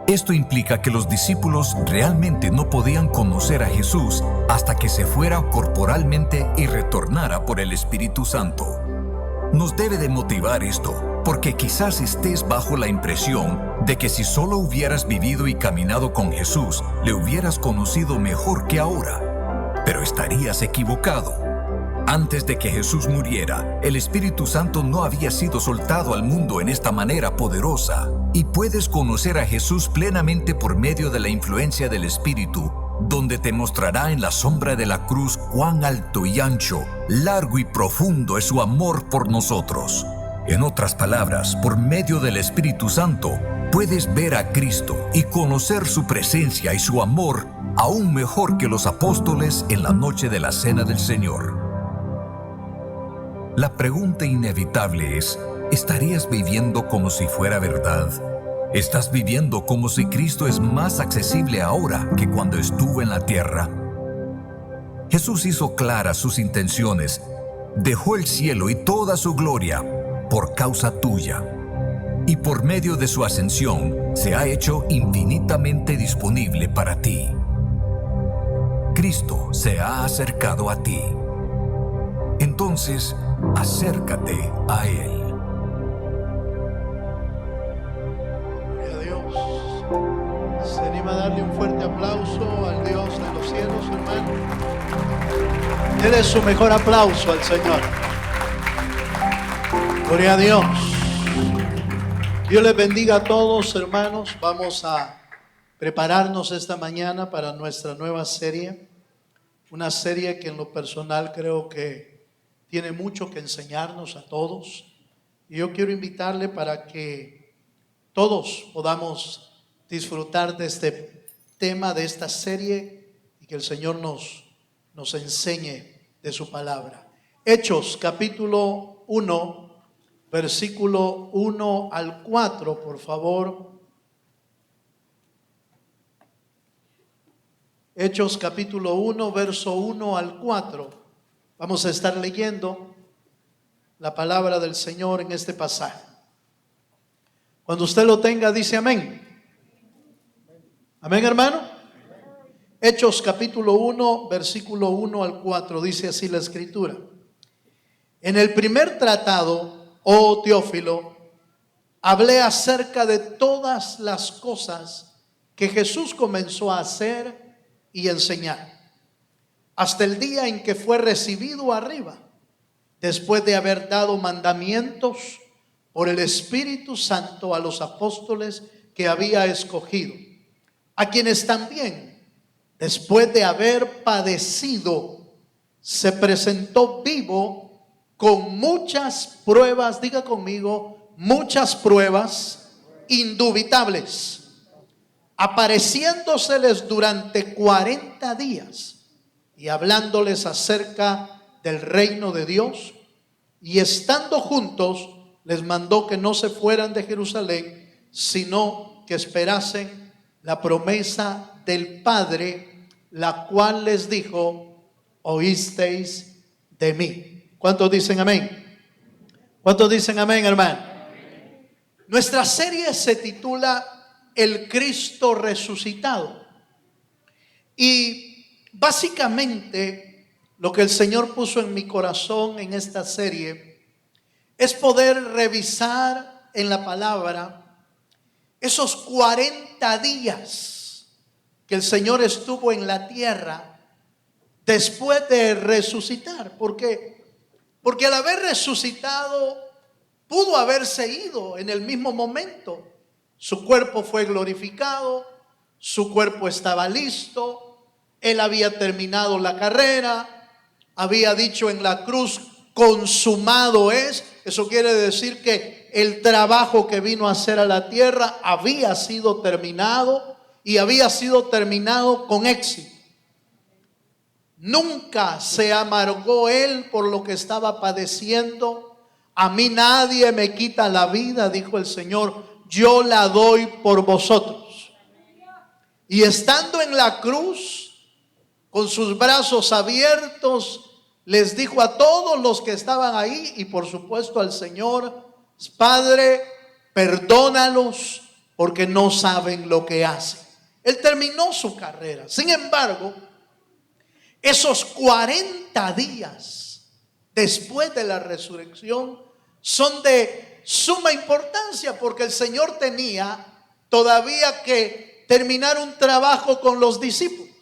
Esto implica que los discípulos realmente no podían conocer a Jesús hasta que se fuera corporalmente y retornara por el Espíritu Santo. Nos debe de motivar esto, porque quizás estés bajo la impresión de que si solo hubieras vivido y caminado con Jesús, le hubieras conocido mejor que ahora. Pero estarías equivocado. Antes de que Jesús muriera, el Espíritu Santo no había sido soltado al mundo en esta manera poderosa. Y puedes conocer a Jesús plenamente por medio de la influencia del Espíritu, donde te mostrará en la sombra de la cruz cuán alto y ancho, largo y profundo es su amor por nosotros. En otras palabras, por medio del Espíritu Santo, puedes ver a Cristo y conocer su presencia y su amor aún mejor que los apóstoles en la noche de la Cena del Señor. La pregunta inevitable es, ¿estarías viviendo como si fuera verdad? ¿Estás viviendo como si Cristo es más accesible ahora que cuando estuvo en la tierra? Jesús hizo claras sus intenciones, dejó el cielo y toda su gloria por causa tuya. Y por medio de su ascensión, se ha hecho infinitamente disponible para ti. Cristo se ha acercado a ti. Entonces, acércate a Él. Gloria a Dios. ¿Se anima a darle un fuerte aplauso al Dios de los cielos, hermano? Dele su mejor aplauso al Señor. Gloria a Dios. Dios les bendiga a todos, hermanos. Vamos a prepararnos esta mañana para nuestra nueva serie. Una serie que en lo personal creo que tiene mucho que enseñarnos a todos. Y yo quiero invitarle para que todos podamos disfrutar de este tema, de esta serie, y que el Señor nos enseñe de su palabra. Hechos capítulo 1, versículo 1 al 4, por favor. Hechos capítulo 1, verso 1 al 4. Vamos a estar leyendo la palabra del Señor en este pasaje. Cuando usted lo tenga, dice amén. Amén, hermano. Hechos capítulo 1, versículo 1 al 4, dice así la escritura. En el primer tratado, oh Teófilo, hablé acerca de todas las cosas que Jesús comenzó a hacer y enseñar, hasta el día en que fue recibido arriba, después de haber dado mandamientos por el Espíritu Santo a los apóstoles que había escogido, a quienes también, después de haber padecido, se presentó vivo con muchas pruebas, diga conmigo, muchas pruebas indubitables, apareciéndoseles durante 40 días y hablándoles acerca del reino de Dios, y estando juntos les mandó que no se fueran de Jerusalén, sino que esperasen la promesa del Padre, la cual les dijo: oísteis de mí. ¿Cuántos dicen amén? ¿Cuántos dicen amén, hermano? Nuestra serie se titula El Cristo resucitado, y básicamente lo que el Señor puso en mi corazón en esta serie es poder revisar en la palabra esos 40 días que el Señor estuvo en la tierra después de resucitar. ¿Por qué? Porque al haber resucitado pudo haberse ido en el mismo momento. Su cuerpo fue glorificado, su cuerpo estaba listo. Él había terminado la carrera, había dicho en la cruz: consumado es. Eso quiere decir que el trabajo que vino a hacer a la tierra había sido terminado, y había sido terminado con éxito. Nunca se amargó él por lo que estaba padeciendo. A mí nadie me quita la vida, dijo el Señor, yo la doy por vosotros. Y estando en la cruz, con sus brazos abiertos, les dijo a todos los que estaban ahí, y por supuesto al Señor: Padre, perdónalos, porque no saben lo que hacen. Él terminó su carrera. Sin embargo, esos 40 días después de la resurrección son de suma importancia, porque el Señor tenía todavía que terminar un trabajo con los discípulos.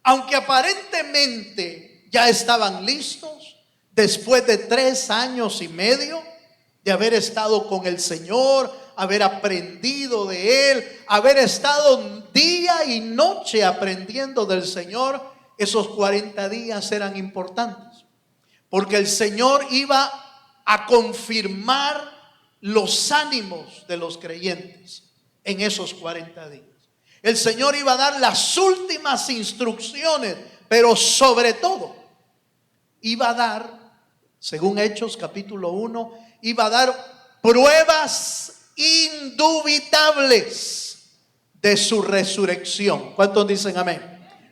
Aunque aparentemente ya estaban listos, después de 3 años y medio de haber estado con el Señor, haber aprendido de Él, haber estado día y noche aprendiendo del Señor, esos 40 días eran importantes, porque el Señor iba a confirmar los ánimos de los creyentes en esos 40 días. El Señor iba a dar las últimas instrucciones, pero sobre todo iba a dar, según Hechos capítulo 1, iba a dar pruebas indubitables de su resurrección. ¿Cuántos dicen amén?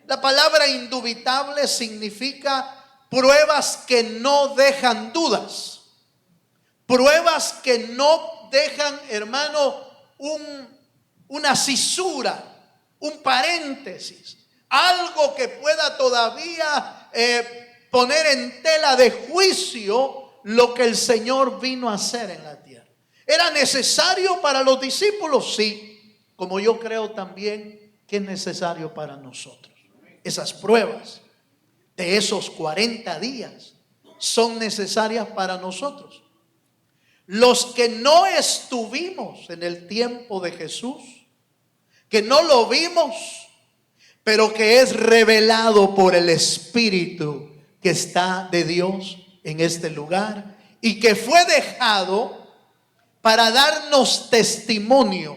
La palabra indubitable significa pruebas que no dejan dudas, pruebas que no dejan, hermano, una cisura, un paréntesis, algo que pueda todavía poner en tela de juicio lo que el Señor vino a hacer en la tierra. ¿Era necesario para los discípulos? Sí, como yo creo también que es necesario para nosotros. Esas pruebas de esos 40 días son necesarias para nosotros. Los que no estuvimos en el tiempo de Jesús, que no lo vimos, pero que es revelado por el Espíritu que está de Dios en este lugar y que fue dejado para darnos testimonio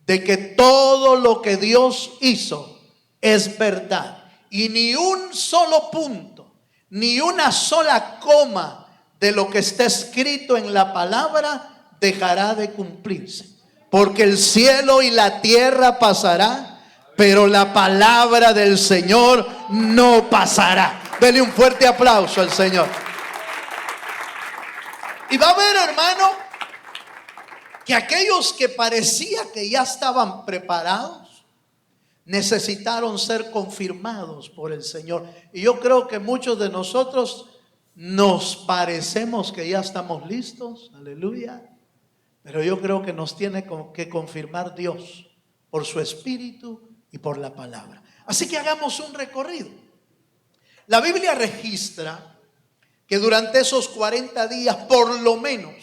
de que todo lo que Dios hizo es verdad. Y ni un solo punto, ni una sola coma de lo que está escrito en la palabra dejará de cumplirse. Porque el cielo y la tierra pasará, pero la palabra del Señor no pasará. Dele un fuerte aplauso al Señor. Y va a ver, hermano, que aquellos que parecía que ya estaban preparados, necesitaron ser confirmados por el Señor. Y yo creo que muchos de nosotros nos parecemos que ya estamos listos, aleluya, pero yo creo que nos tiene que confirmar Dios por su Espíritu y por la palabra. Así que hagamos un recorrido. La Biblia registra que durante esos 40 días, por lo menos,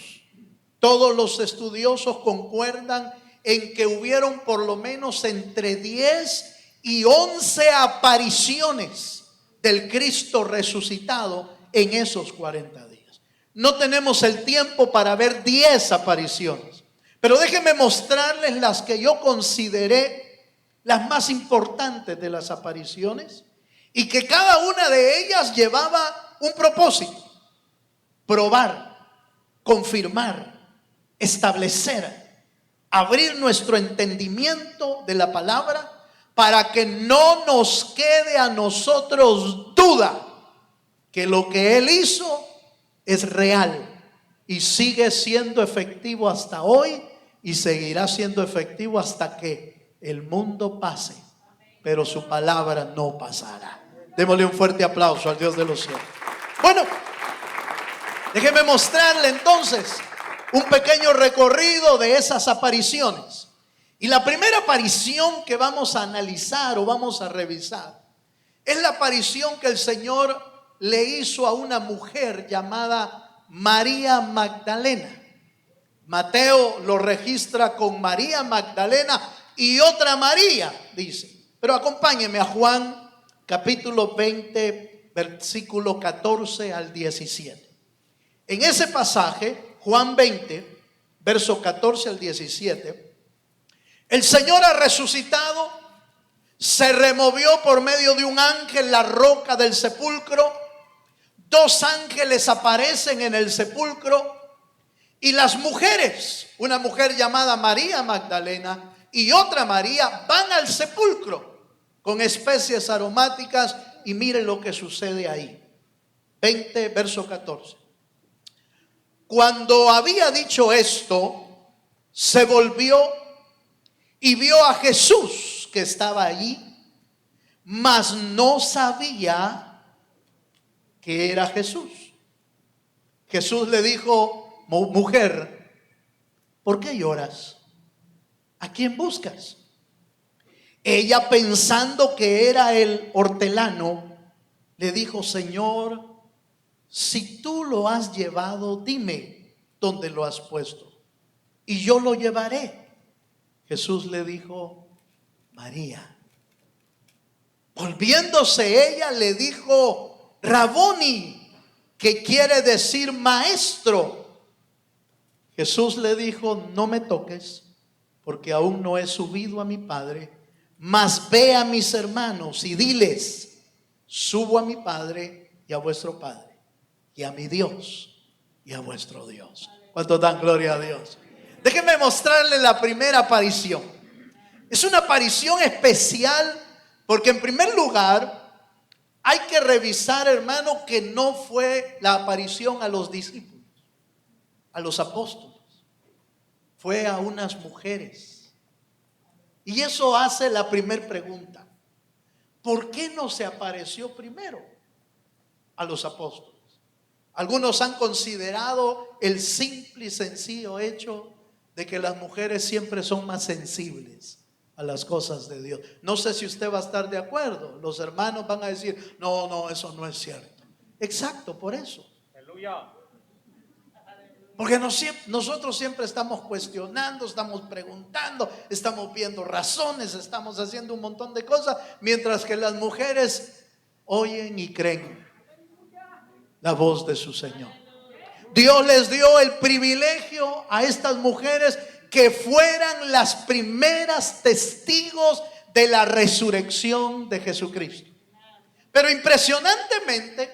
todos los estudiosos concuerdan en que hubieron por lo menos entre 10 y 11 apariciones del Cristo resucitado en esos 40 días. No tenemos el tiempo para ver 10 apariciones, pero déjenme mostrarles las que yo consideré las más importantes de las apariciones y que cada una de ellas llevaba un propósito: probar, confirmar, establecer, abrir nuestro entendimiento de la palabra para que no nos quede a nosotros duda que lo que Él hizo es real y sigue siendo efectivo hasta hoy y seguirá siendo efectivo hasta que el mundo pase, pero su palabra no pasará. Démosle un fuerte aplauso al Dios de los cielos. Bueno, déjeme mostrarle entonces un pequeño recorrido de esas apariciones. Y la primera aparición que vamos a analizar o vamos a revisar es la aparición que el Señor le hizo a una mujer llamada María Magdalena. Mateo lo registra con María Magdalena y otra María, dice. Pero acompáñeme a Juan capítulo 20, versículo 14 al 17. En ese pasaje, Juan 20, verso 14 al 17, el Señor ha resucitado, se removió por medio de un ángel la roca del sepulcro, 2 ángeles aparecen en el sepulcro y las mujeres, una mujer llamada María Magdalena y otra María, van al sepulcro con especies aromáticas y miren lo que sucede ahí. 20, verso 14. Cuando había dicho esto, se volvió y vio a Jesús que estaba allí, mas no sabía que era Jesús. Jesús le dijo: mujer, ¿por qué lloras? ¿A quién buscas? Ella, pensando que era el hortelano, le dijo: Señor, si tú lo has llevado, dime dónde lo has puesto y yo lo llevaré. Jesús le dijo: María. Volviéndose ella, le dijo: Raboni, que quiere decir maestro. Jesús le dijo: no me toques, porque aún no he subido a mi Padre, mas ve a mis hermanos y diles: subo a mi Padre y a vuestro Padre, y a mi Dios y a vuestro Dios. ¿Cuánto dan gloria a Dios? Déjenme mostrarles la primera aparición. Es una aparición especial, porque en primer lugar hay que revisar, hermano, que no fue la aparición a los discípulos, a los apóstoles, fue a unas mujeres. Y eso hace la primera pregunta: ¿por qué no se apareció primero a los apóstoles? Algunos han considerado el simple y sencillo hecho de que las mujeres siempre son más sensibles a las cosas de Dios. No sé si usted va a estar de acuerdo. Los hermanos van a decir: no, eso no es cierto. Exacto, por eso. Aleluya. Porque nosotros siempre estamos cuestionando, estamos preguntando, estamos viendo razones, estamos haciendo un montón de cosas, mientras que las mujeres oyen y creen la voz de su Señor. Dios les dio el privilegio a estas mujeres que fueran las primeras testigos de la resurrección de Jesucristo. Pero impresionantemente,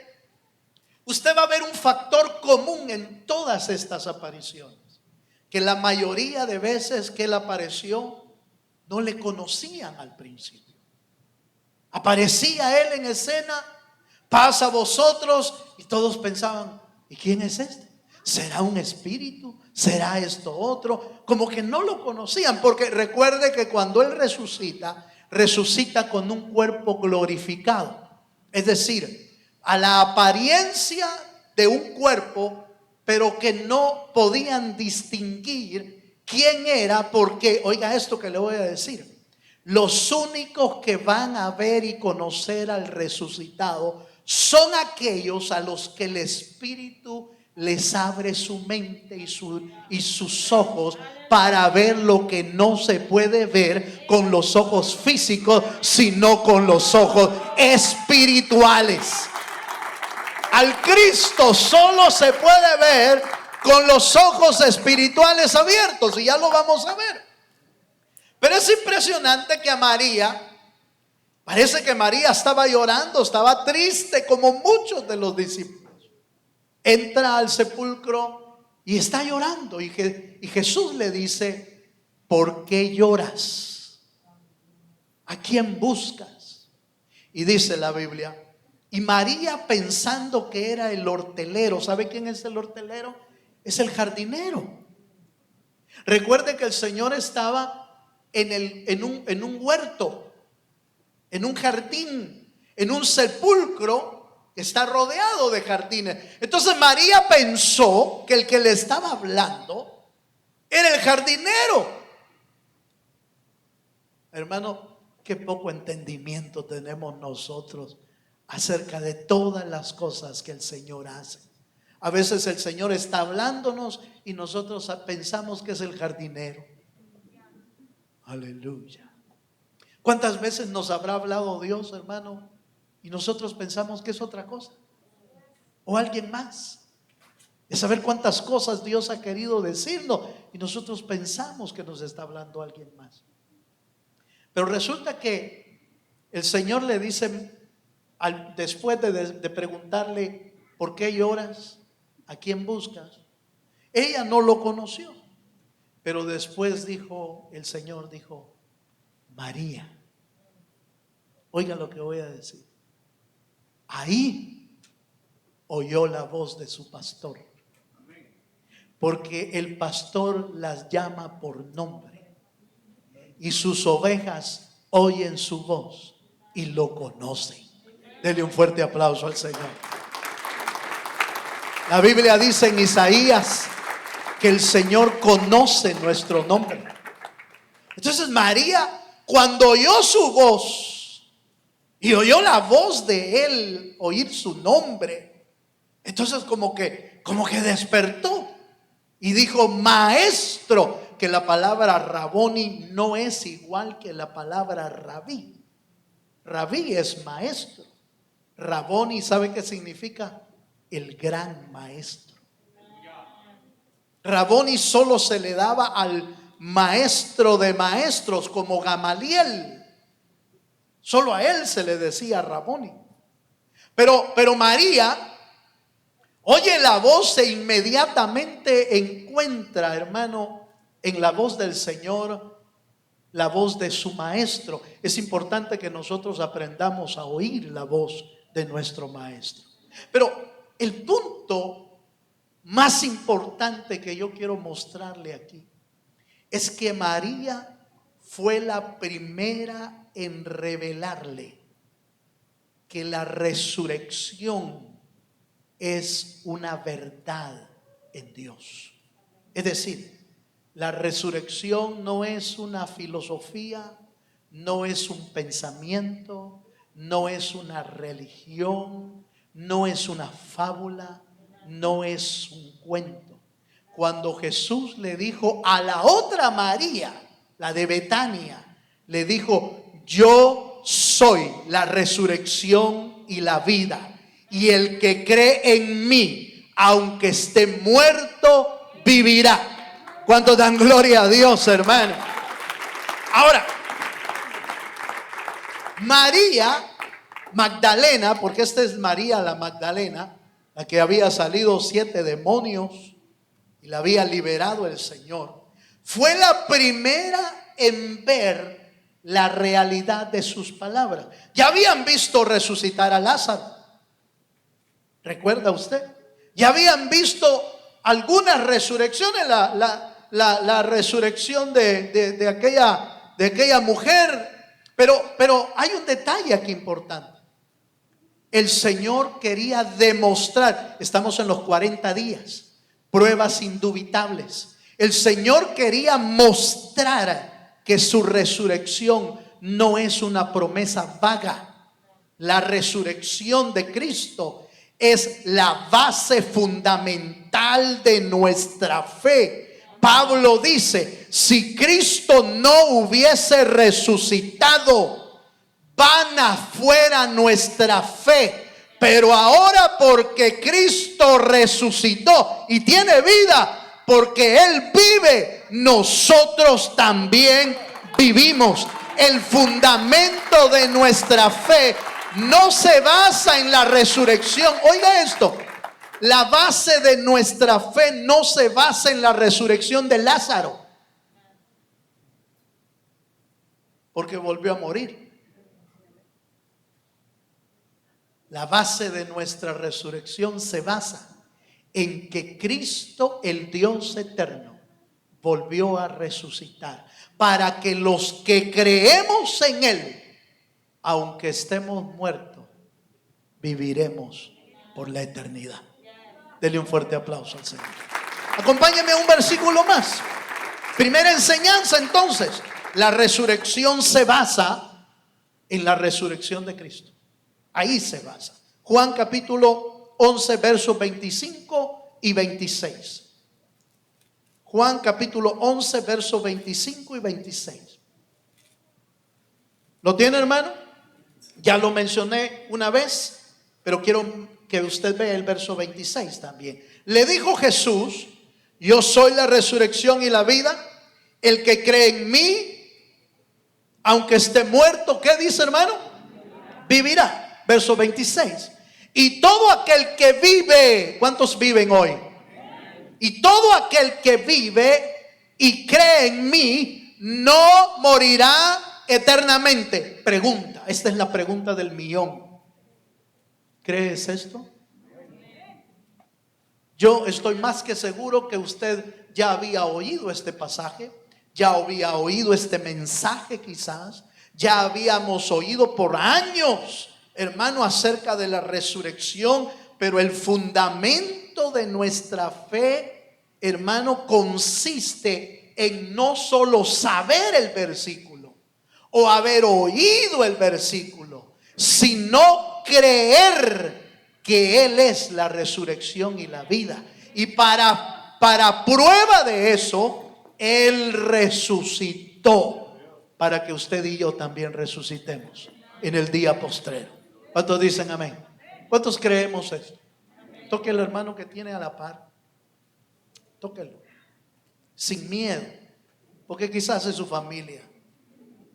usted va a ver un factor común en todas estas apariciones: que la mayoría de veces que Él apareció, no le conocían al principio. Aparecía Él en escena: pasa a vosotros, y todos pensaban: ¿y quién es este? ¿Será un espíritu? ¿Será esto otro? Como que no lo conocían, porque recuerde que cuando Él resucita con un cuerpo glorificado. Es decir, a la apariencia de un cuerpo, pero que no podían distinguir quién era, porque, oiga esto que le voy a decir: los únicos que van a ver y conocer al resucitado son aquellos a los que el Espíritu les abre su mente y sus ojos para ver lo que no se puede ver con los ojos físicos, sino con los ojos espirituales. Al Cristo solo se puede ver con los ojos espirituales abiertos, y ya lo vamos a ver. Pero es impresionante que a María, parece que María estaba llorando, estaba triste, como muchos de los discípulos. Entra al sepulcro y está llorando, y Jesús le dice: ¿por qué lloras? ¿A quién buscas? Y dice la Biblia: y María, pensando que era el hortelero. ¿Sabe quién es el hortelero? Es el jardinero. Recuerde que el Señor estaba en un huerto, en un jardín, en un sepulcro que está rodeado de jardines. Entonces María pensó que el que le estaba hablando era el jardinero. Hermano, qué poco entendimiento tenemos nosotros acerca de todas las cosas que el Señor hace. A veces el Señor está hablándonos y nosotros pensamos que es el jardinero. Aleluya. ¿Cuántas veces nos habrá hablado Dios, hermano, y nosotros pensamos que es otra cosa, o alguien más? Es saber cuántas cosas Dios ha querido decirnos y nosotros pensamos que nos está hablando alguien más. Pero resulta que el Señor le dice, después de preguntarle: ¿por qué lloras? ¿A quién buscas? Ella no lo conoció, pero después el Señor dijo: María. Oiga lo que voy a decir. Ahí oyó la voz de su pastor, porque el pastor las llama por nombre y sus ovejas oyen su voz y lo conocen. Dele un fuerte aplauso al Señor. La Biblia dice en Isaías que el Señor conoce nuestro nombre. Entonces María, cuando oyó su voz y oyó la voz de él, oír su nombre, entonces como que despertó y dijo: maestro. Que la palabra Raboni no es igual que la palabra rabí. Rabí es maestro. Raboni, ¿sabe qué significa? El gran maestro. Raboni solo se le daba al maestro de maestros, como Gamaliel. Solo a él se le decía Raboni. Pero María oye la voz e inmediatamente encuentra, hermano, en la voz del Señor, la voz de su maestro. Es importante que nosotros aprendamos a oír la voz de nuestro maestro. Pero el punto más importante que yo quiero mostrarle aquí es que María fue la primera en revelarle que la resurrección es una verdad en Dios. Es decir, la resurrección no es una filosofía, no es un pensamiento, no es una religión, no es una fábula, no es un cuento. Cuando Jesús le dijo a la otra María, la de Betania, le dijo: yo soy la resurrección y la vida, y el que cree en mí, aunque esté muerto, vivirá. ¿Cuántos dan gloria a Dios, hermano? Ahora, María Magdalena, porque esta es María la Magdalena, la que había salido 7 demonios y la había liberado el Señor, fue la primera en ver la realidad de sus palabras. Ya habían visto resucitar a Lázaro, ¿recuerda usted? Ya habían visto algunas resurrecciones, la resurrección de aquella mujer, pero hay un detalle aquí importante. El Señor quería demostrar, estamos en los 40 días, pruebas indubitables. El Señor quería mostrar que su resurrección no es una promesa vaga. La resurrección de Cristo es la base fundamental de nuestra fe. Pablo dice: si Cristo no hubiese resucitado, vana fuera nuestra fe. Pero ahora, porque Cristo resucitó y tiene vida, porque Él vive, nosotros también vivimos. El fundamento de nuestra fe no se basa en la resurrección. Oiga esto: la base de nuestra fe no se basa en la resurrección de Lázaro, porque volvió a morir. La base de nuestra resurrección se basa en que Cristo, el Dios eterno, volvió a resucitar, para que los que creemos en Él, aunque estemos muertos, viviremos por la eternidad. Dele un fuerte aplauso al Señor. Acompáñeme a un versículo más. Primera enseñanza, entonces: la resurrección se basa en la resurrección de Cristo. Ahí se basa. Juan capítulo 11, versos 25 y 26. Juan capítulo 11, versos 25 y 26. ¿Lo tiene, hermano? Ya lo mencioné una vez, pero quiero que usted vea el verso 26 también. Le dijo Jesús: yo soy la resurrección y la vida. El que cree en mí, aunque esté muerto, ¿qué dice, hermano? Vivirá. Verso 26. Y todo aquel que vive, ¿cuántos viven hoy? Y todo aquel que vive y cree en mí no morirá eternamente. Pregunta, esta es la pregunta del millón. ¿Crees esto? Yo estoy más que seguro que usted ya había oído este pasaje, ya había oído este mensaje quizás, ya habíamos oído por años, hermano, acerca de la resurrección, pero el fundamento de nuestra fe, hermano, consiste en no solo saber el versículo o haber oído el versículo, sino creer que Él es la resurrección y la vida. Y para prueba de eso, Él resucitó para que usted y yo también resucitemos en el día postrero. ¿Cuántos dicen amén? ¿Cuántos creemos esto? Tóquelo, hermano, que tiene a la par. Tóquelo. Sin miedo, porque quizás es su familia.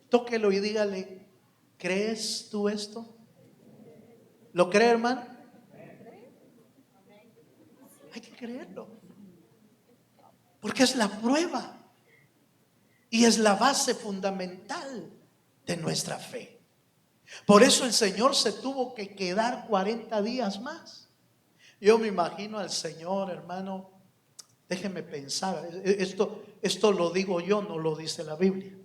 Tóquelo y dígale: ¿crees tú esto? ¿Lo cree, hermano? Hay que creerlo, porque es la prueba y es la base fundamental de nuestra fe. Por eso el Señor se tuvo que quedar 40 días más. Yo me imagino al Señor, hermano, déjeme pensar, esto lo digo yo, no lo dice la Biblia,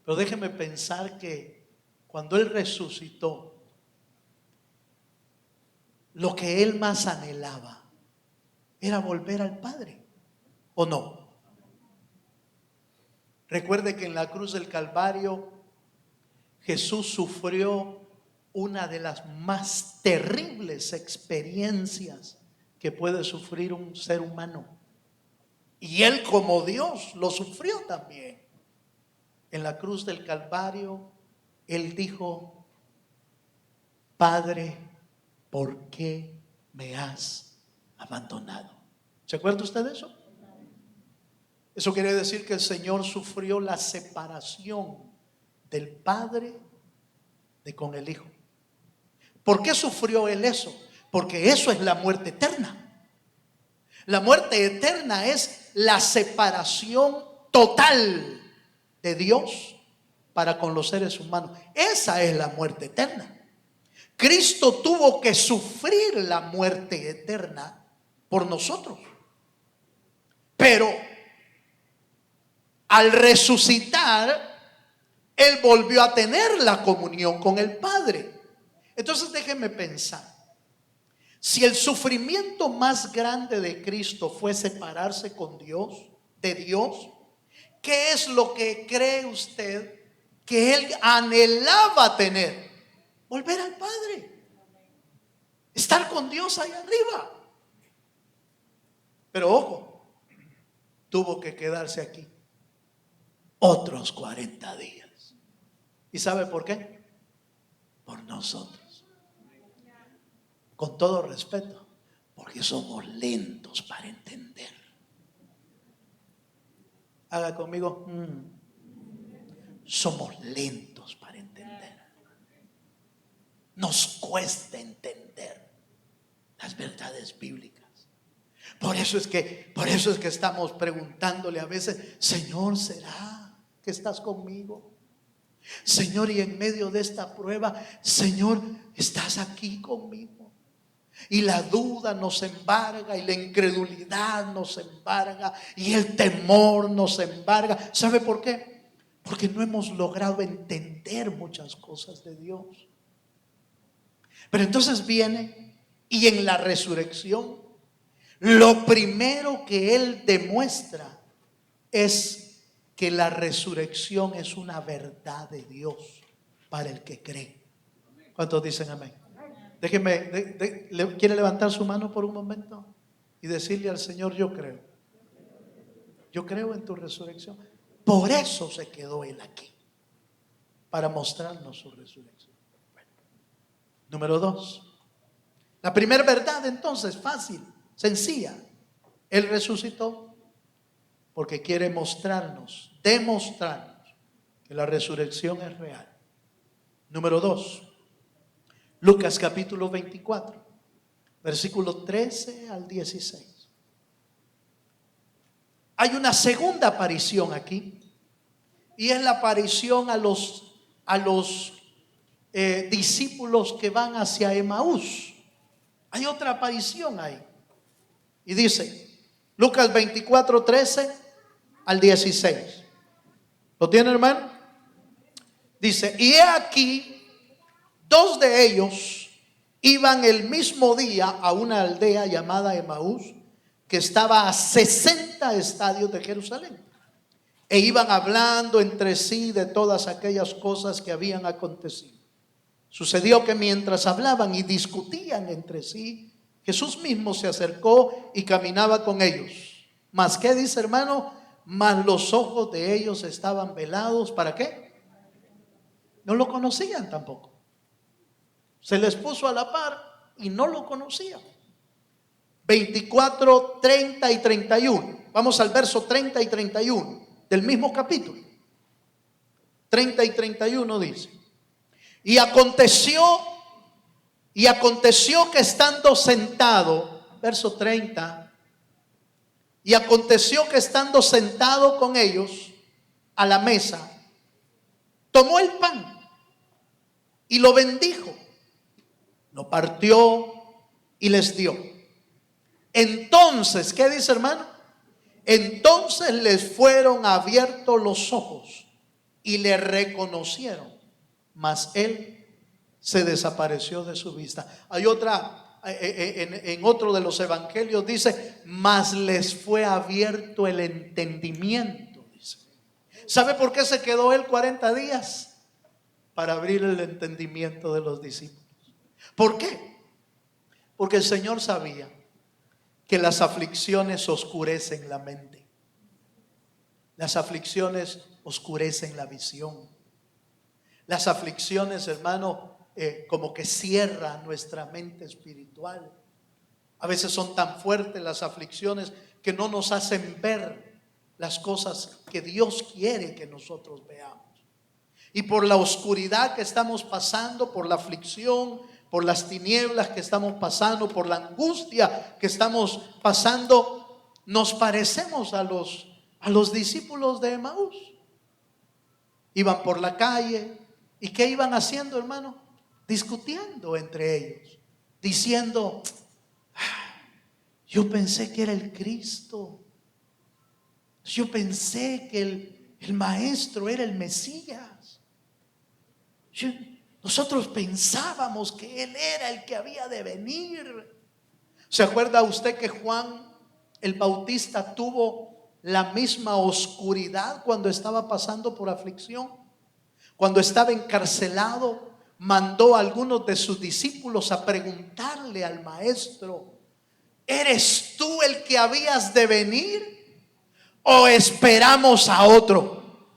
pero déjeme pensar que cuando Él resucitó, lo que Él más anhelaba era volver al Padre, ¿o no? Recuerde que en la cruz del Calvario Jesús sufrió una de las más terribles experiencias que puede sufrir un ser humano. Y Él, como Dios, lo sufrió también. En la cruz del Calvario, Él dijo: Padre, ¿por qué me has abandonado? ¿Se acuerda usted de eso? Eso quiere decir que el Señor sufrió la separación del Padre con el Hijo. ¿Por qué sufrió Él eso? Porque eso es la muerte eterna. La muerte eterna es la separación total de Dios para con los seres humanos. Esa es la muerte eterna. Cristo tuvo que sufrir la muerte eterna por nosotros. Pero al resucitar, Él volvió a tener la comunión con el Padre. Entonces déjenme pensar. Si el sufrimiento más grande de Cristo fue separarse con Dios, de Dios, ¿qué es lo que cree usted que Él anhelaba tener? Volver al Padre, estar con Dios allá arriba. Pero ojo, tuvo que quedarse aquí otros 40 días. ¿Y sabe por qué? Por nosotros. Con todo respeto, porque somos lentos para entender. Haga conmigo, somos lentos para entender. Nos cuesta entender las verdades bíblicas. Por eso es que estamos preguntándole a veces: Señor, ¿será que estás conmigo? Señor, y en medio de esta prueba, Señor, ¿estás aquí conmigo? Y la duda nos embarga, y la incredulidad nos embarga, y el temor nos embarga. ¿Sabe por qué? Porque no hemos logrado entender muchas cosas de Dios. Pero entonces viene, y en la resurrección, lo primero que Él demuestra es que la resurrección es una verdad de Dios para el que cree. ¿Cuántos dicen amén? Déjeme, ¿quiere levantar su mano por un momento y decirle al Señor: yo creo en tu resurrección? Por eso se quedó Él aquí, para mostrarnos su resurrección. Bueno. Número 2, la primera verdad, entonces, fácil, sencilla: Él resucitó porque quiere demostrarnos que la resurrección es real. Número 2, Lucas capítulo 24, versículo 13 al 16. Hay una segunda aparición aquí, y es la aparición a los discípulos que van hacia Emaús. Hay otra aparición ahí, y dice Lucas 24, 13: al 16. ¿Lo tiene, hermano? Dice, y he aquí, dos de ellos iban el mismo día a una aldea llamada Emaús, que estaba a 60 estadios de Jerusalén. E iban hablando entre sí de todas aquellas cosas que habían acontecido. Sucedió que mientras hablaban y discutían entre sí, Jesús mismo se acercó y caminaba con ellos. Mas, ¿qué dice, hermano? Mas los ojos de ellos estaban velados. ¿Para qué? No lo conocían tampoco. Se les puso a la par y no lo conocían. 24, 30 y 31. Vamos al verso 30 y 31 del mismo capítulo. 30 y 31 dice: Y aconteció que estando sentado, verso 30, y aconteció que estando sentado con ellos a la mesa, tomó el pan y lo bendijo, lo partió y les dio. Entonces, ¿qué dice, hermano? Entonces les fueron abiertos los ojos y le reconocieron, mas él se desapareció de su vista. Hay otra, en otro de los evangelios dice, mas les fue abierto el entendimiento, dice. ¿Sabe por qué se quedó él 40 días? Para abrir el entendimiento de los discípulos. ¿Por qué? Porque el Señor sabía que las aflicciones oscurecen la mente. Las aflicciones oscurecen la visión. Las aflicciones, hermano, como que cierran nuestra mente espiritual. A veces son tan fuertes las aflicciones que no nos hacen ver las cosas que Dios quiere que nosotros veamos. Y por la oscuridad que estamos pasando, por la aflicción, por las tinieblas que estamos pasando, por la angustia que estamos pasando, nos parecemos a los discípulos de Emaús. Iban por la calle, ¿y qué iban haciendo, hermano? Discutiendo entre ellos, diciendo, yo pensé que era el Cristo, yo pensé que el maestro era el Mesías, nosotros pensábamos que él era el que había de venir. ¿Se acuerda usted que Juan el Bautista tuvo la misma oscuridad cuando estaba pasando por aflicción? Cuando estaba encarcelado, mandó a algunos de sus discípulos a preguntarle al maestro, ¿eres tú el que habías de venir o esperamos a otro?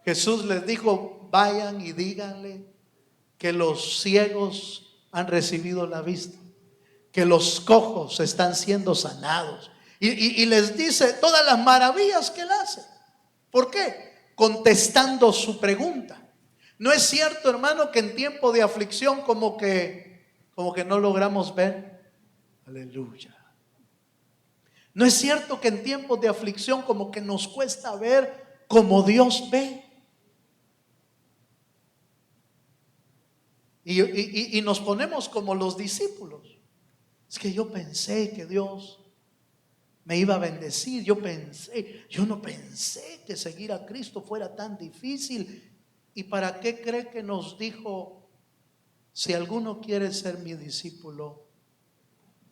Jesús les dijo, vayan y díganle que los ciegos han recibido la vista, que los cojos están siendo sanados. Y les dice todas las maravillas que él hace. ¿Por qué? Contestando su pregunta. ¿No es cierto, hermano, que en tiempo de aflicción como que no logramos ver? Aleluya. ¿No es cierto que en tiempos de aflicción como que nos cuesta ver como Dios ve? Y nos ponemos como los discípulos. Es que yo pensé que Dios me iba a bendecir. Yo no pensé que seguir a Cristo fuera tan difícil. ¿Y para qué cree que nos dijo, si alguno quiere ser mi discípulo,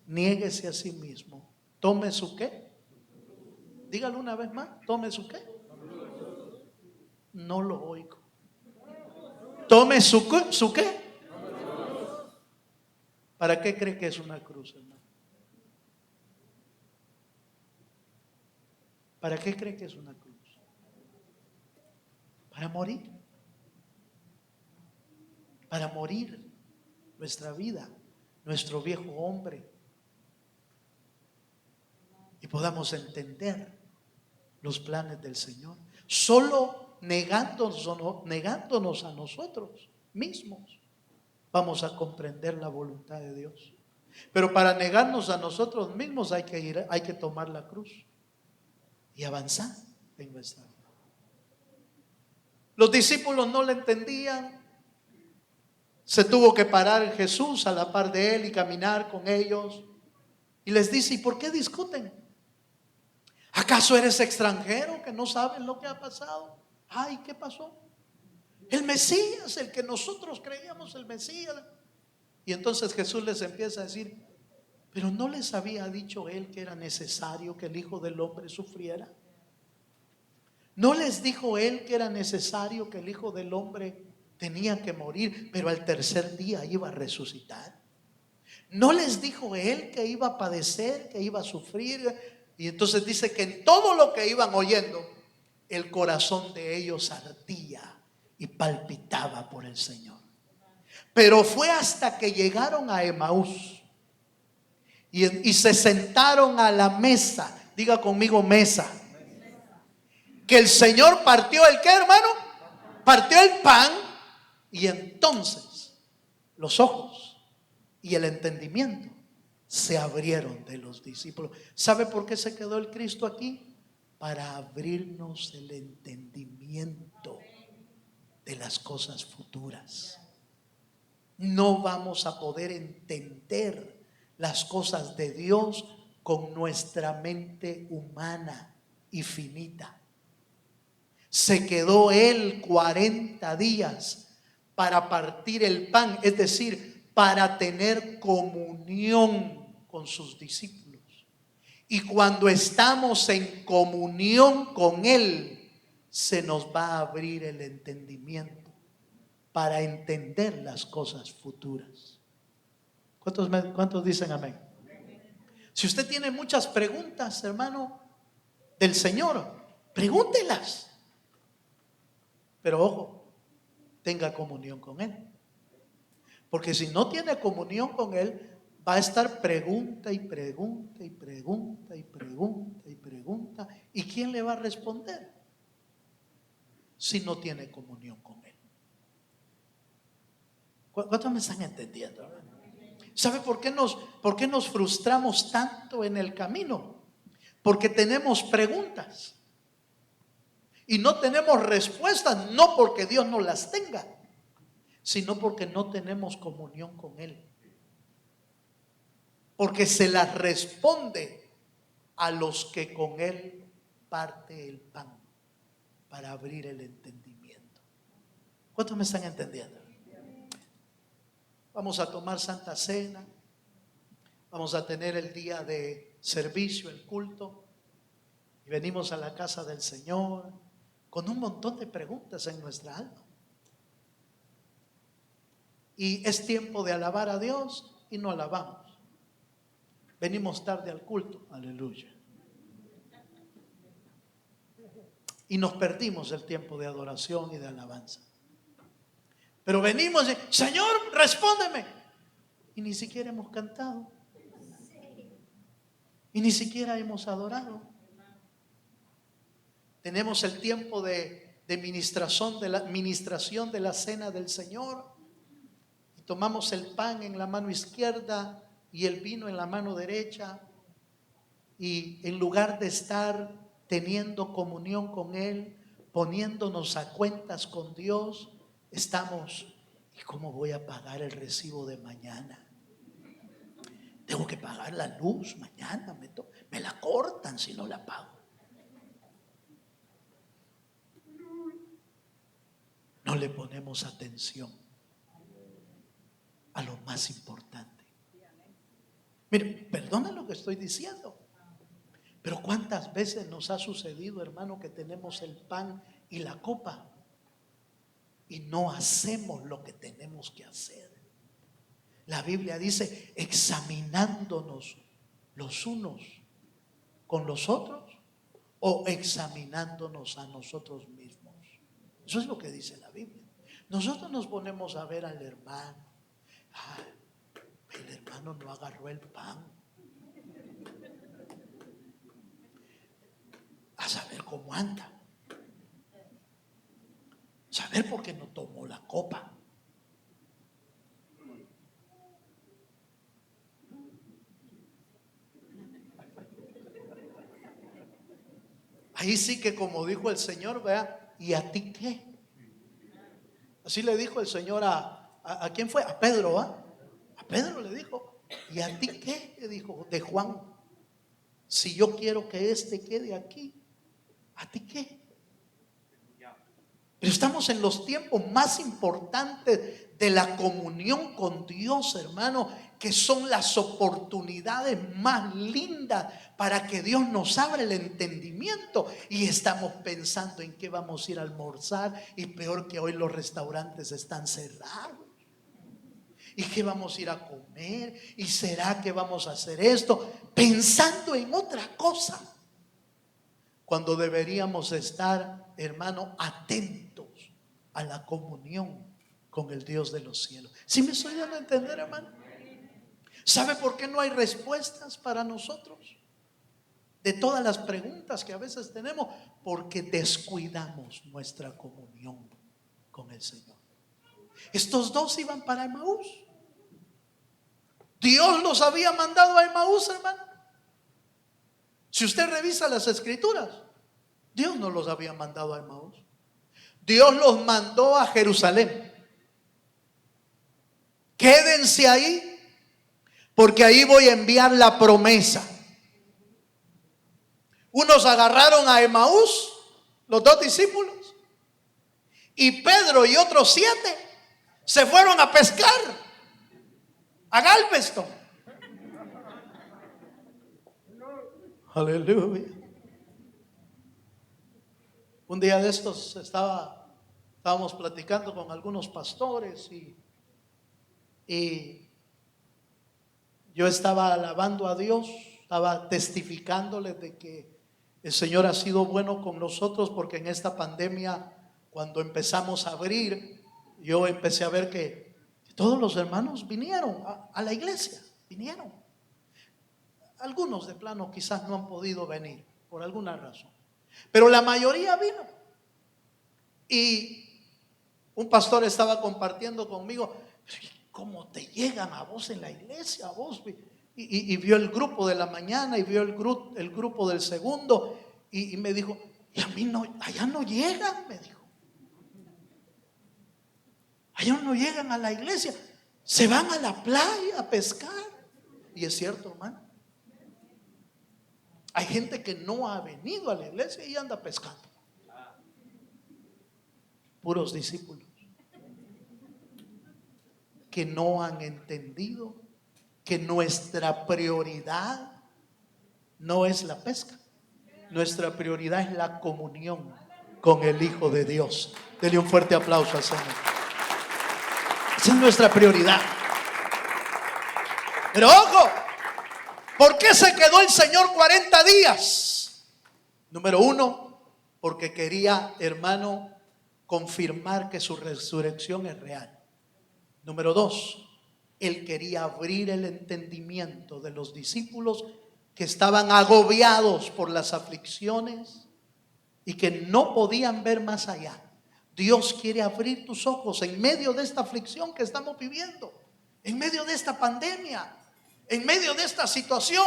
niéguese a sí mismo, tome su qué? Dígalo una vez más, tome su qué. No lo oigo. Tome su qué. ¿Para qué cree que es una cruz, hermano? ¿Para qué cree que es una cruz? Para morir. Para morir nuestra vida, nuestro viejo hombre, y podamos entender los planes del Señor. Solo negándonos a nosotros mismos vamos a comprender la voluntad de Dios. Pero para negarnos a nosotros mismos hay que tomar la cruz y avanzar en nuestra vida. Los discípulos no le entendían. Se tuvo que parar Jesús a la par de él y caminar con ellos. Y les dice, ¿y por qué discuten? ¿Acaso eres extranjero que no sabes lo que ha pasado? Ay, ¿qué pasó? El Mesías, el que nosotros creíamos, el Mesías. Y entonces Jesús les empieza a decir: pero ¿no les había dicho él que era necesario que el Hijo del Hombre sufriera? ¿No les dijo él que era necesario que el Hijo del Hombre tenía que morir, pero al tercer día iba a resucitar? ¿No les dijo él que iba a padecer, que iba a sufrir? Y entonces dice que en todo lo que iban oyendo, el corazón de ellos ardía y palpitaba por el Señor. Pero fue hasta que llegaron a Emaús y se sentaron a la mesa. Diga conmigo, mesa. Que el Señor partió el ¿qué, hermano? Partió el pan. Y entonces los ojos y el entendimiento se abrieron de los discípulos. ¿Sabe por qué se quedó el Cristo aquí? Para abrirnos el entendimiento de las cosas futuras. No vamos a poder entender las cosas de Dios con nuestra mente humana y finita. Se quedó él 40 días para partir el pan, es decir, para tener comunión con sus discípulos. Y cuando estamos en comunión con él, se nos va a abrir el entendimiento para entender las cosas futuras. ¿Cuántos dicen amén? Si usted tiene muchas preguntas, hermano, del Señor, pregúntelas. Pero ojo, tenga comunión con Él. Porque si no tiene comunión con Él, va a estar pregunta y pregunta y pregunta y pregunta y pregunta. ¿Y quién le va a responder? Si no tiene comunión con Él. ¿Cuántos me están entendiendo, hermano? ¿Sabe por qué nos frustramos tanto en el camino? Porque tenemos preguntas y no tenemos respuestas, no porque Dios no las tenga, sino porque no tenemos comunión con Él. Porque se las responde a los que con Él parte el pan para abrir el entendimiento. ¿Cuántos me están entendiendo? Vamos a tomar Santa Cena, vamos a tener el día de servicio, el culto, y venimos a la casa del Señor con un montón de preguntas en nuestra alma. Y es tiempo de alabar a Dios y no alabamos. Venimos tarde al culto, aleluya. Y nos perdimos el tiempo de adoración y de alabanza. Pero venimos y, Señor, respóndeme. Y ni siquiera hemos cantado. Y ni siquiera hemos adorado. Tenemos el tiempo de ministración de la cena del Señor. Y tomamos el pan en la mano izquierda y el vino en la mano derecha. Y en lugar de estar teniendo comunión con Él, poniéndonos a cuentas con Dios, estamos, ¿y cómo voy a pagar el recibo de mañana? Tengo que pagar la luz mañana, me la cortan si no la pago. No le ponemos atención a lo más importante. Mire, perdona lo que estoy diciendo, pero ¿cuántas veces nos ha sucedido, hermano, que tenemos el pan y la copa y no hacemos lo que tenemos que hacer? La Biblia dice, examinándonos los unos con los otros o examinándonos a nosotros mismos. Eso es lo que dice la Biblia. Nosotros nos ponemos a ver al hermano. El hermano no agarró el pan. A saber cómo anda. Saber por qué no tomó la copa. Ahí sí que, como dijo el Señor, vea, ¿y a ti qué? Así le dijo el Señor ¿a quién fue? A Pedro, ¿ah? A Pedro le dijo, ¿y a ti qué? Le dijo de Juan. Si yo quiero que este quede aquí, ¿a ti qué? Pero estamos en los tiempos más importantes de la comunión con Dios, hermano, que son las oportunidades más lindas para que Dios nos abra el entendimiento. Y estamos pensando en qué vamos a ir a almorzar, y peor que hoy los restaurantes están cerrados. ¿Y qué vamos a ir a comer? ¿Y será que vamos a hacer esto? Pensando en otra cosa, cuando deberíamos estar, hermano, atentos a la comunión con el Dios de los cielos. ¿Sí me estoy dando a entender, hermano? ¿Sabe por qué no hay respuestas para nosotros? De todas las preguntas que a veces tenemos, porque descuidamos nuestra comunión con el Señor. Estos dos iban para Emaús. Dios los había mandado a Emaús, hermano. Si usted revisa las escrituras, Dios no los había mandado a Emaús. Dios los mandó a Jerusalén. Quédense ahí, porque ahí voy a enviar la promesa. Unos agarraron a Emaús, los dos discípulos, y Pedro y otros 7 se fueron a pescar a Galveston. Aleluya. Un día de estos estábamos platicando con algunos pastores y yo estaba alabando a Dios, estaba testificándoles de que el Señor ha sido bueno con nosotros, porque en esta pandemia, cuando empezamos a abrir, yo empecé a ver que todos los hermanos vinieron a la iglesia, vinieron. Algunos de plano quizás no han podido venir por alguna razón, pero la mayoría vino. Y un pastor estaba compartiendo conmigo: ¿cómo te llegan a vos en la iglesia? A vos. Y vio el grupo de la mañana y vio el grupo del segundo, y me dijo: y a mí no, allá no llegan, me dijo. Allá no llegan a la iglesia, se van a la playa a pescar. Y es cierto, hermano. Hay gente que no ha venido a la iglesia y anda pescando. Puros discípulos que no han entendido que nuestra prioridad no es la pesca. Nuestra prioridad es la comunión con el Hijo de Dios. Dele un fuerte aplauso al Señor. Esa es nuestra prioridad. Pero ojo, ¿por qué se quedó el Señor 40 días? Número 1, porque quería, hermano, confirmar que su resurrección es real. Número 2, Él quería abrir el entendimiento de los discípulos que estaban agobiados por las aflicciones y que no podían ver más allá. Dios quiere abrir tus ojos en medio de esta aflicción que estamos viviendo, en medio de esta pandemia, en medio de esta situación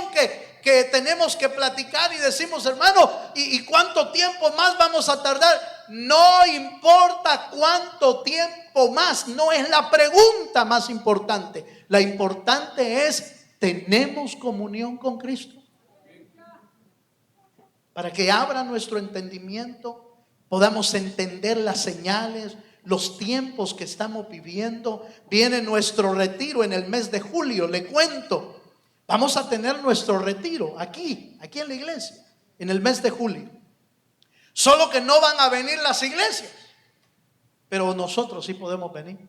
que tenemos que platicar y decimos: hermano, ¿y cuánto tiempo más vamos a tardar? No importa cuánto tiempo más, no es la pregunta más importante. La importante es: ¿tenemos comunión con Cristo? Para que abra nuestro entendimiento, podamos entender las señales, los tiempos que estamos viviendo. Viene nuestro retiro en el mes de julio, le cuento. Vamos a tener nuestro retiro aquí en la iglesia, en el mes de julio. Solo que no van a venir las iglesias, pero nosotros sí podemos venir.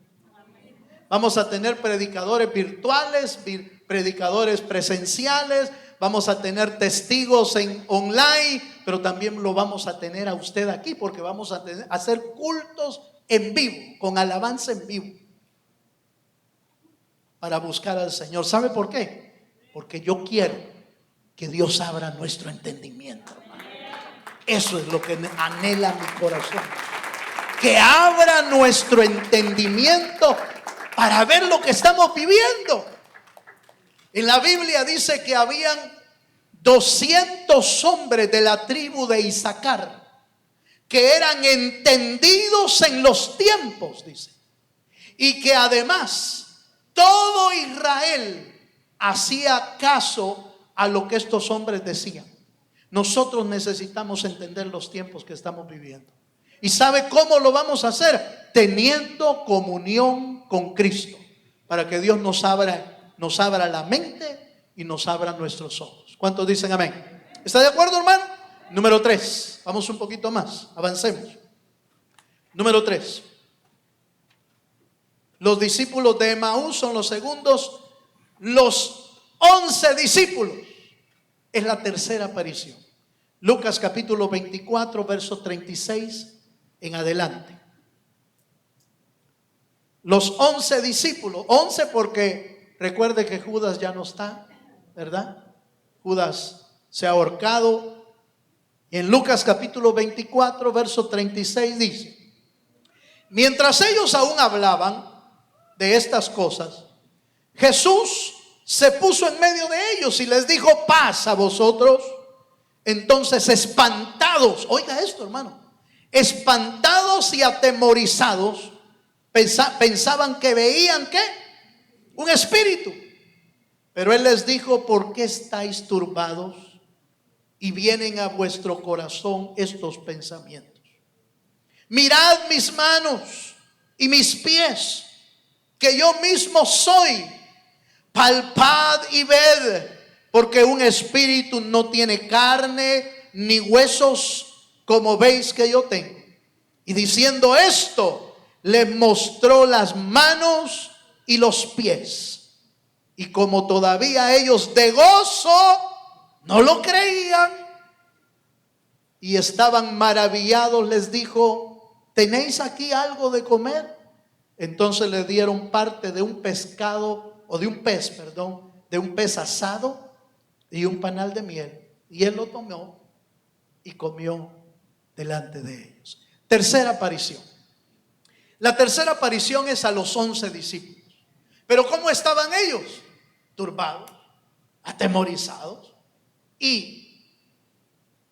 Vamos a tener predicadores virtuales, predicadores presenciales, vamos a tener testigos en online, pero también lo vamos a tener a usted aquí, porque vamos a hacer cultos en vivo, con alabanza en vivo, para buscar al Señor. ¿Sabe por qué? Porque yo quiero que Dios abra nuestro entendimiento. Eso es lo que anhela mi corazón, que abra nuestro entendimiento para ver lo que estamos viviendo. En la Biblia dice que habían 200 hombres de la tribu de Isaacar que eran entendidos en los tiempos, dice, y que además todo Israel hacía caso a lo que estos hombres decían. Nosotros necesitamos entender los tiempos que estamos viviendo. ¿Y sabe cómo lo vamos a hacer? Teniendo comunión con Cristo, para que Dios nos abra la mente y nos abra nuestros ojos. ¿Cuántos dicen amén? ¿Está de acuerdo, hermano? Número 3, vamos un poquito más, avancemos. Número 3. Los discípulos de Emaús son los segundos. Los 11 discípulos es la tercera aparición. Lucas capítulo 24, verso 36 en adelante. Los 11 discípulos, 11 porque recuerde que Judas ya no está, ¿verdad? Judas se ha ahorcado. Y en Lucas capítulo 24, verso 36 dice: mientras ellos aún hablaban de estas cosas, Jesús se puso en medio de ellos y les dijo: paz a vosotros. Entonces, espantados, oiga esto, hermano, espantados y atemorizados, pensaban que veían ¿qué? Un espíritu. Pero él les dijo: ¿por qué estáis turbados y vienen a vuestro corazón estos pensamientos? Mirad mis manos y mis pies, que yo mismo soy. Palpad y ved, porque un espíritu no tiene carne ni huesos, como veis que yo tengo. Y diciendo esto, les mostró las manos y los pies. Y como todavía ellos de gozo no lo creían y estaban maravillados, les dijo: ¿tenéis aquí algo de comer? Entonces le dieron parte de un pescado, o de un pez, perdón, de un pez asado y un panal de miel. Y él lo tomó y comió delante de ellos. Tercera aparición. La tercera aparición es a los 11 discípulos. Pero ¿cómo estaban ellos? Turbados, atemorizados. Y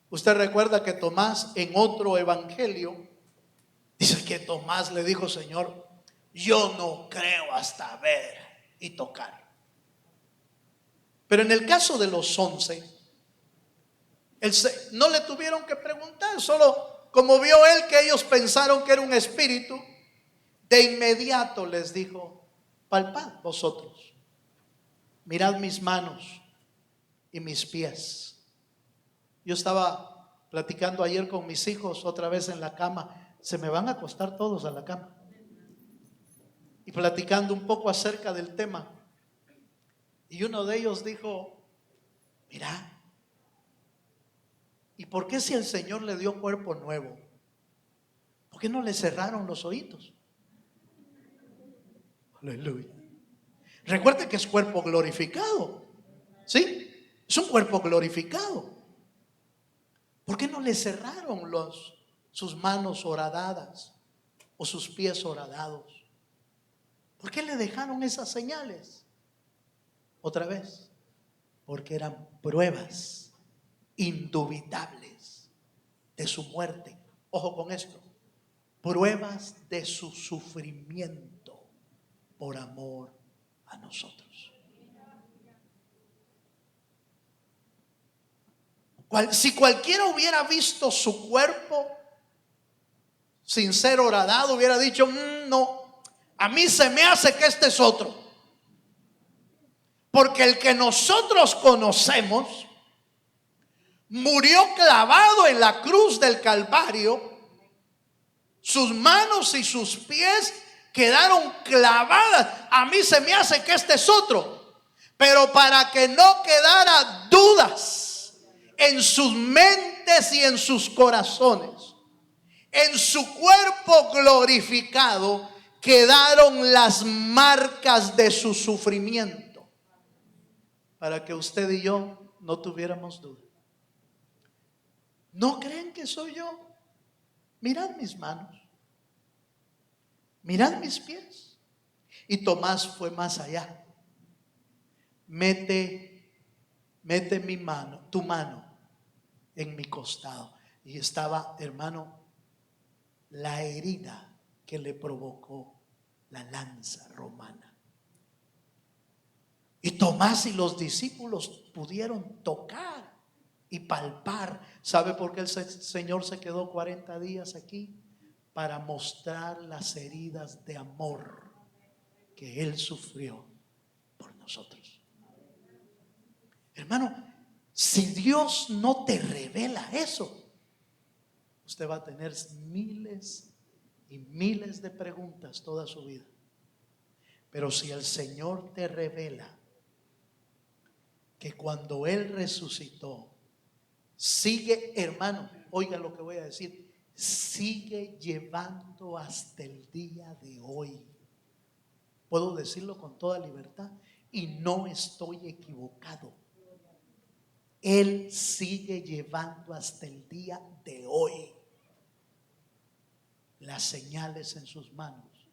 usted recuerda que Tomás, en otro evangelio, dice que Tomás le dijo: Señor, yo no creo hasta ver y tocar. Pero en el caso de los 11, no le tuvieron que preguntar, solo como vio él que ellos pensaron que era un espíritu, de inmediato les dijo: palpad vosotros, mirad mis manos y mis pies. Yo estaba platicando ayer con mis hijos otra vez en la cama. Se me van a acostar todos a la cama. Y platicando un poco acerca del tema. Y uno de ellos dijo: mira, ¿y por qué si el Señor le dio cuerpo nuevo, por qué no le cerraron los oídos? Aleluya. Recuerde que es cuerpo glorificado. ¿Sí? Es un cuerpo glorificado. ¿Por qué no le cerraron sus manos horadadas o sus pies horadados? ¿Por qué le dejaron esas señales? Otra vez, porque eran pruebas indubitables de su muerte. Ojo con esto: pruebas de su sufrimiento por amor a nosotros. Si cualquiera hubiera visto su cuerpo sin ser horadado, hubiera dicho: no, a mí se me hace que este es otro. Porque el que nosotros conocemos murió clavado en la cruz del Calvario. Sus manos y sus pies quedaron clavadas. A mí se me hace que este es otro. Pero para que no quedara dudas en sus mentes y en sus corazones, en su cuerpo glorificado quedaron las marcas de su sufrimiento, para que usted y yo no tuviéramos duda. ¿No creen que soy yo? Mirad mis manos, mirad mis pies. Y Tomás fue más allá. Mete mi mano, tu mano, en mi costado. Y estaba, hermano, la herida que le provocó la lanza romana. Y Tomás y los discípulos pudieron tocar y palpar. ¿Sabe por qué el Señor se quedó 40 días aquí? Para mostrar las heridas de amor que Él sufrió por nosotros. Hermano, si Dios no te revela eso, usted va a tener miles y miles de preguntas toda su vida. Pero si el Señor te revela que cuando Él resucitó, sigue, hermano, oiga lo que voy a decir, sigue llevando hasta el día de hoy. Puedo decirlo con toda libertad y no estoy equivocado. Él sigue llevando hasta el día de hoy las señales en sus manos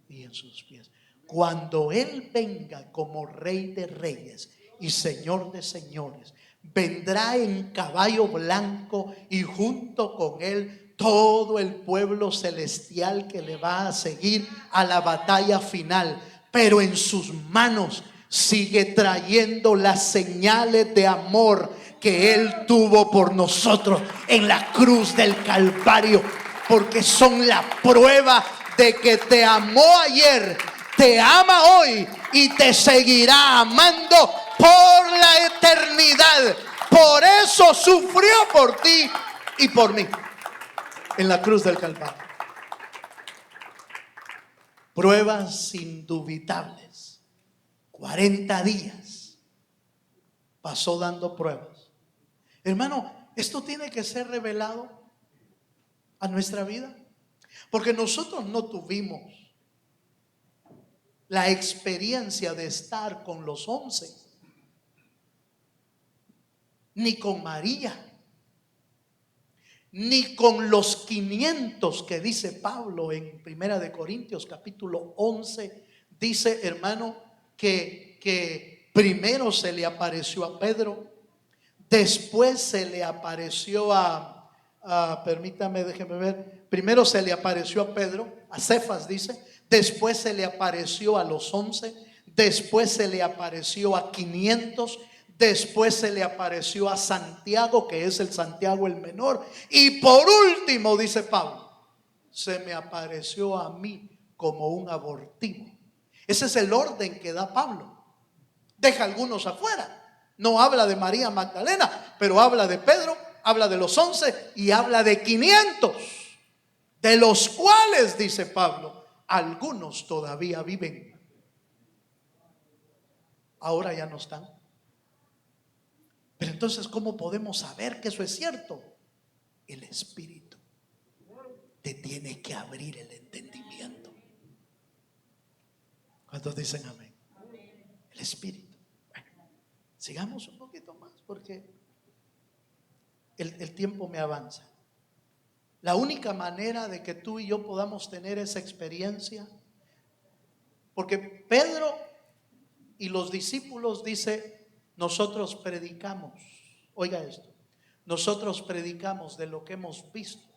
y en sus pies. Cuando Él venga como Rey de Reyes y Señor de Señores, vendrá en caballo blanco y junto con Él todo el pueblo celestial que le va a seguir a la batalla final. Pero en sus manos sigue trayendo las señales de amor que Él tuvo por nosotros en la cruz del Calvario, porque son la prueba de que te amó ayer, te ama hoy y te seguirá amando por la eternidad. Por eso sufrió por ti y por mí en la cruz del Calvario. Pruebas indubitables. 40 días pasó dando pruebas. Hermano, esto tiene que ser revelado a nuestra vida, porque nosotros no tuvimos la experiencia de estar con los 11, ni con María, ni con los 500 que dice Pablo en 1 Corintios capítulo 11. Dice, hermano, que primero se le apareció a Pedro, después se le apareció permítame, déjeme ver. Primero se le apareció a Pedro, a Cefas dice, después se le apareció a los 11, después se le apareció a 500, después se le apareció a Santiago, que es el Santiago el menor, y por último, dice Pablo, se me apareció a mí como un abortivo. Ese es el orden que da Pablo. Deja algunos afuera. No habla de María Magdalena, pero habla de Pedro, habla de los 11 y habla de 500, de los cuales, dice Pablo, algunos todavía viven. Ahora ya no están. Pero entonces, ¿cómo podemos saber que eso es cierto? El Espíritu te tiene que abrir el entendimiento. ¿Cuántos dicen amén? El Espíritu. Bueno, sigamos un poquito más porque el tiempo me avanza. La única manera de que tú y yo podamos tener esa experiencia, porque Pedro y los discípulos dice, nosotros predicamos, oiga esto, nosotros predicamos de lo que hemos visto,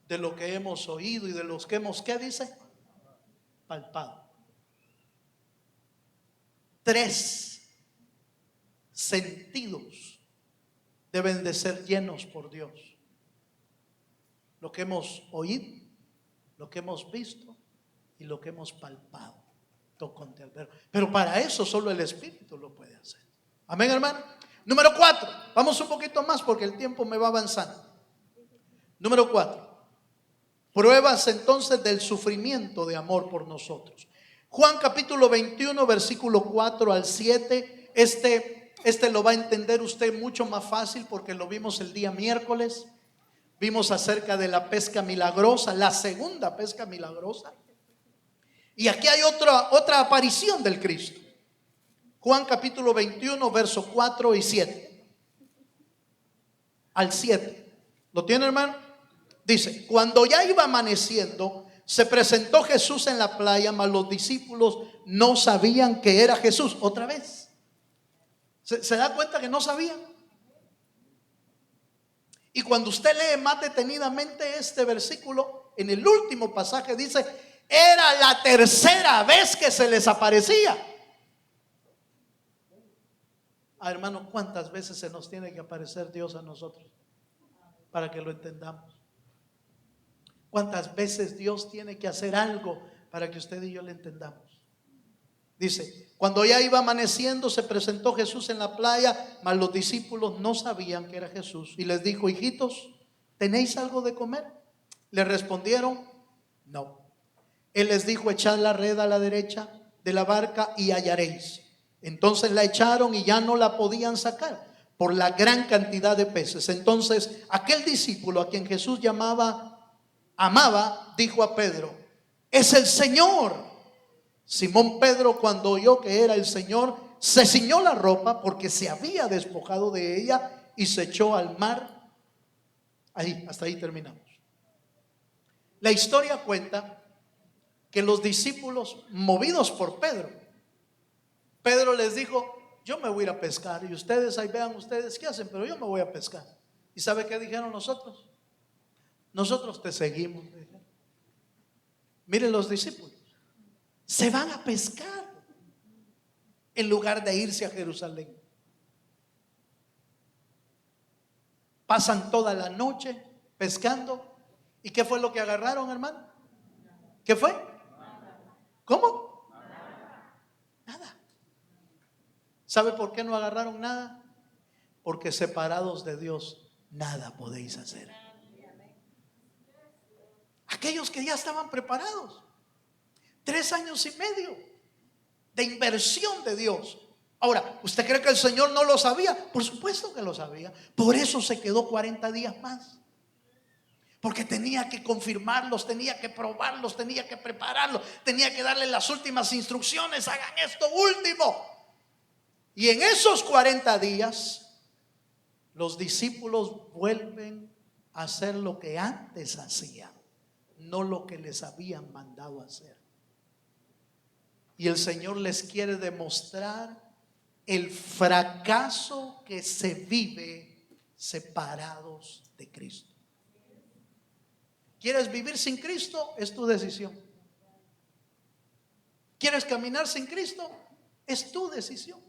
de lo que hemos oído y de los que hemos, ¿qué dice? Palpado. 3 sentidos deben de ser llenos por Dios: lo que hemos oído, lo que hemos visto y lo que hemos palpado. Pero para eso solo el Espíritu lo puede hacer. Amén, hermano. Número 4, vamos un poquito más porque el tiempo me va avanzando. Número 4, pruebas entonces del sufrimiento de amor por nosotros. Juan capítulo 21 versículo 4 al 7. Este lo va a entender usted mucho más fácil porque lo vimos el día miércoles. Vimos acerca de la pesca milagrosa, la segunda pesca milagrosa. Y aquí hay otra aparición del Cristo. Juan capítulo 21 versos 4 y 7 al 7. ¿Lo tiene, hermano? Dice, cuando ya iba amaneciendo, se presentó Jesús en la playa, mas los discípulos no sabían que era Jesús. Otra vez. ¿Se da cuenta que no sabían? Y cuando usted lee más detenidamente este versículo, en el último pasaje dice, era la tercera vez que se les aparecía. Hermano, ¿cuántas veces se nos tiene que aparecer Dios a nosotros para que lo entendamos? ¿Cuántas veces Dios tiene que hacer algo para que usted y yo le entendamos? Dice, cuando ya iba amaneciendo, se presentó Jesús en la playa, mas los discípulos no sabían que era Jesús. Y les dijo: hijitos, ¿tenéis algo de comer? Le respondieron: no. Él les dijo: echad la red a la derecha de la barca y hallaréis. Entonces la echaron y ya no la podían sacar por la gran cantidad de peces. Entonces aquel discípulo a quien Jesús amaba, dijo a Pedro: es el Señor. Simón Pedro, cuando oyó que era el Señor, se ciñó la ropa porque se había despojado de ella y se echó al mar. Ahí, hasta ahí terminamos. La historia cuenta que los discípulos, movidos por Pedro les dijo: yo me voy a ir a pescar y ustedes ahí vean ustedes qué hacen, pero yo me voy a pescar. ¿Y sabe qué dijeron nosotros? Nosotros te seguimos. Miren, los discípulos se van a pescar en lugar de irse a Jerusalén. Pasan toda la noche pescando. ¿Y qué fue lo que agarraron, hermano? ¿Qué fue? ¿Cómo? Nada. ¿Sabe por qué no agarraron nada? Porque separados de Dios nada podéis hacer. Aquellos que ya estaban preparados, 3 años y medio de inversión de Dios. Ahora, ¿usted cree que el Señor no lo sabía? Por supuesto que lo sabía. Por eso se quedó 40 días más. Porque tenía que confirmarlos, tenía que probarlos, tenía que prepararlos, tenía que darle las últimas instrucciones: hagan esto último. Y en esos 40 días los discípulos vuelven a hacer lo que antes hacían, no lo que les habían mandado hacer. Y el Señor les quiere demostrar el fracaso que se vive separados de Cristo. ¿Quieres vivir sin Cristo? Es tu decisión. ¿Quieres caminar sin Cristo? Es tu decisión.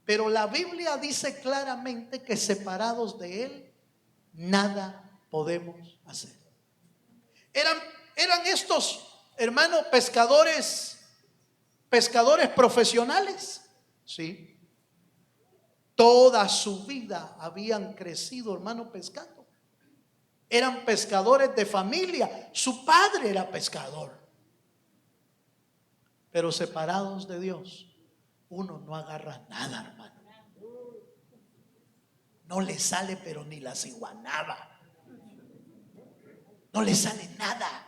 Pero la Biblia dice claramente que separados de Él nada podemos hacer. Eran estos, hermanos, pescadores profesionales. Sí. Toda su vida habían crecido, hermano, pescando. Eran pescadores de familia. Su padre era pescador. Pero separados de Dios, uno no agarra nada, hermano. No le sale pero ni la ciguanaba. No le sale nada.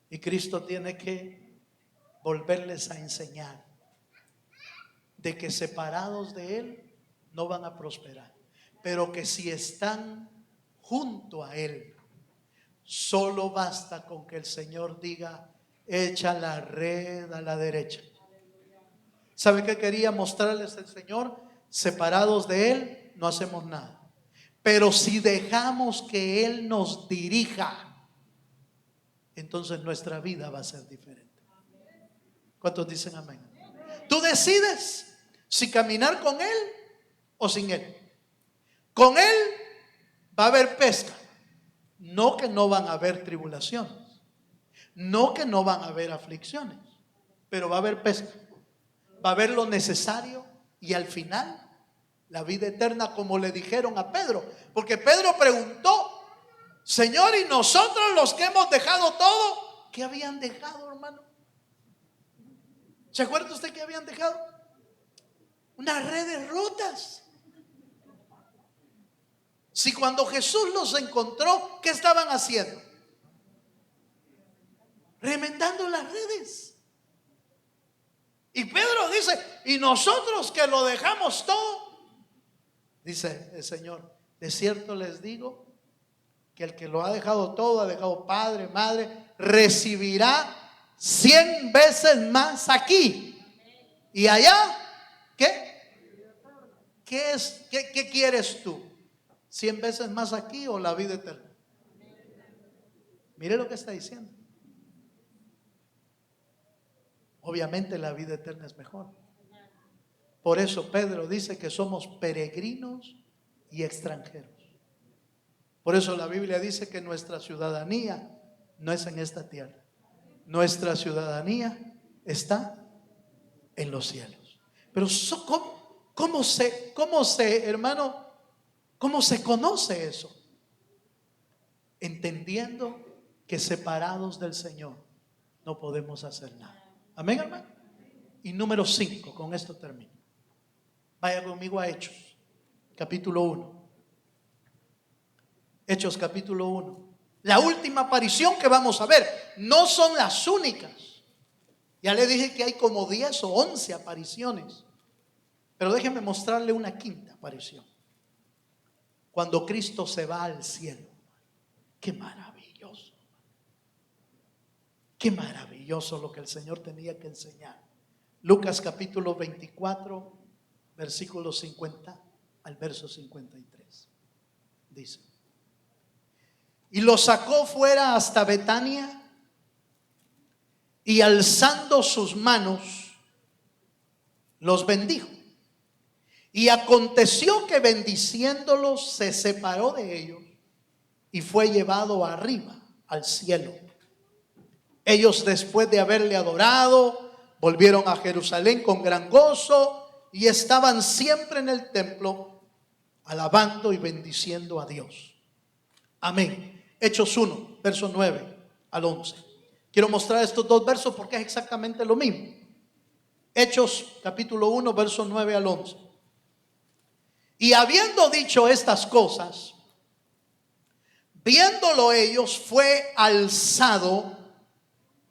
Y Cristo tiene que volverles a enseñar de que separados de Él no van a prosperar, pero que si están junto a Él, solo basta con que el Señor diga: echa la red a la derecha. ¿Sabe qué quería mostrarles el Señor? Separados de Él no hacemos nada, pero si dejamos que Él nos dirija, entonces nuestra vida va a ser diferente. ¿Cuántos dicen amén? Tú decides si caminar con Él o sin Él. Con Él va a haber pesca. No que no van a haber tribulaciones, no que no van a haber aflicciones, pero va a haber pesca. Va a haber lo necesario y al final la vida eterna, como le dijeron a Pedro. Porque Pedro preguntó: Señor, ¿y nosotros los que hemos dejado todo? ¿Qué habían dejado, hermano? ¿Se acuerda usted que habían dejado? Unas redes rotas. Si cuando Jesús los encontró, ¿qué estaban haciendo? Remendando las redes. Y Pedro dice: ¿y nosotros que lo dejamos todo? Dice el Señor: de cierto les digo que el que lo ha dejado todo, ha dejado padre, madre, recibirá 100 veces más aquí. Y allá, ¿qué? ¿Qué quieres tú? ¿100 veces más aquí o la vida eterna? Mire lo que está diciendo. obviamente la vida eterna es mejor. Por eso Pedro dice que somos peregrinos y extranjeros. Por eso la Biblia dice que nuestra ciudadanía no es en esta tierra. Nuestra ciudadanía está en los cielos. Pero ¿cómo se, hermano, cómo se conoce eso? Entendiendo que separados del Señor no podemos hacer nada. Amén, hermano. Y número 5, con esto termino. Vaya conmigo a Hechos, capítulo 1. Hechos, capítulo 1. La última aparición que vamos a ver. No son las únicas. Ya le dije que hay como 10 o 11 apariciones. Pero déjeme mostrarle una quinta aparición. Cuando Cristo se va al cielo. Qué maravilloso. Qué maravilloso lo que el Señor tenía que enseñar. Lucas capítulo 24, versículo 50 al verso 53. Dice: y lo sacó fuera hasta Betania, y alzando sus manos los bendijo. Y aconteció que bendiciéndolos se separó de ellos y fue llevado arriba al cielo. Ellos, después de haberle adorado, volvieron a Jerusalén con gran gozo y estaban siempre en el templo alabando y bendiciendo a Dios. Amén. Hechos 1, verso 9 al 11. Quiero mostrar estos dos versos porque es exactamente lo mismo. Hechos capítulo 1, verso 9 al 11. Y habiendo dicho estas cosas, viéndolo ellos, fue alzado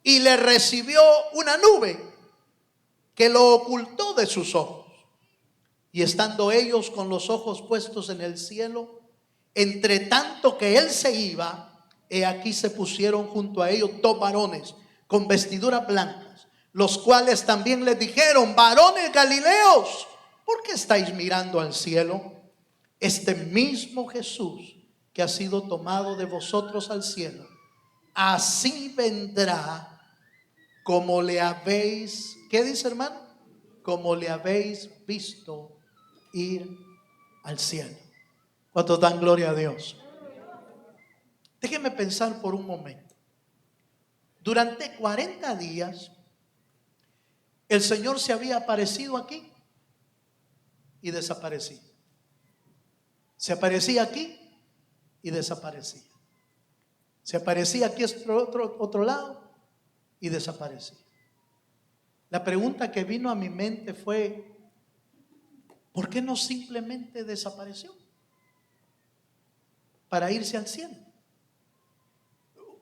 y le recibió una nube que lo ocultó de sus ojos. Y estando ellos con los ojos puestos en el cielo, entre tanto que él se iba, he aquí se pusieron junto a ellos 2 varones con vestiduras blancas, los cuales también les dijeron: varones galileos, ¿por qué estáis mirando al cielo? Este mismo Jesús que ha sido tomado de vosotros al cielo, así vendrá como le habéis, ¿qué dice, hermano? Como le habéis visto ir al cielo. ¿Cuántos dan gloria a Dios? Déjenme pensar por un momento. Durante 40 días el Señor se había aparecido aquí y desaparecía. Se aparecía aquí y desaparecía. Se aparecía aquí otro lado y desaparecía. La pregunta que vino a mi mente fue: ¿por qué no simplemente desapareció para irse al cielo?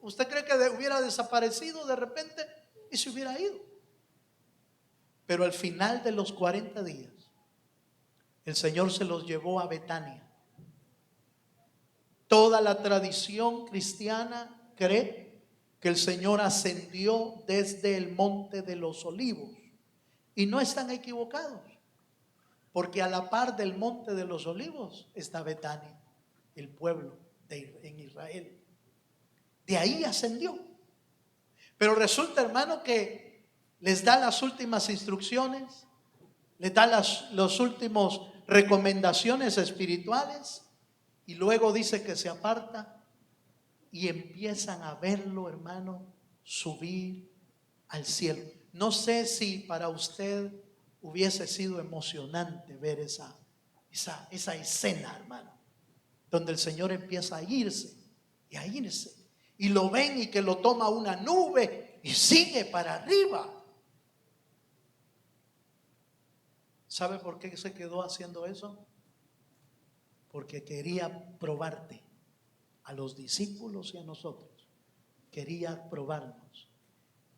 ¿Usted cree que hubiera desaparecido de repente y se hubiera ido? Pero al final de los 40 días, el Señor se los llevó a Betania. Toda la tradición cristiana cree que el Señor ascendió desde el monte de los Olivos. Y no están equivocados, porque a la par del monte de los Olivos está Betania, el pueblo en Israel. De ahí ascendió. Pero resulta, hermano, que les da las últimas instrucciones, les da las últimas recomendaciones espirituales, y luego dice que se aparta y empiezan a verlo, hermano, subir al cielo. No sé si para usted hubiese sido emocionante ver esa escena, hermano, donde el Señor empieza a irse y a irse, y lo ven y que lo toma una nube y sigue para arriba. ¿Sabe por qué se quedó haciendo eso? Porque quería probarte, a los discípulos y a nosotros. Quería probarnos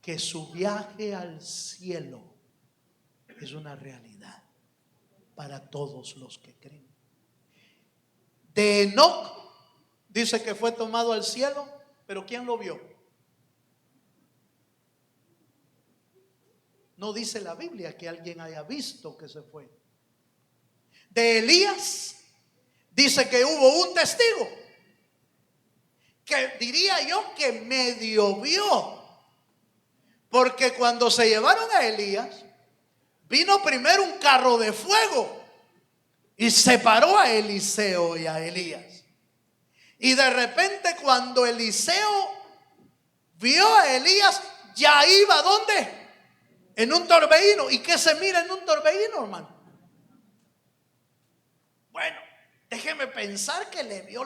que su viaje al cielo es una realidad para todos los que creen. De Enoc dice que fue tomado al cielo, pero ¿quién lo vio? No dice la Biblia que alguien haya visto que se fue. De Elías dice que hubo un testigo que diría yo que medio vio, Porque cuando se llevaron a Elías, vino primero un carro de fuego y separó a Eliseo y a Elías. Y de repente cuando Eliseo vio a Elías, ya iba ¿dónde? En un torbellino. ¿Y qué se mira en un torbellino, hermano? Bueno, déjeme pensar que le vio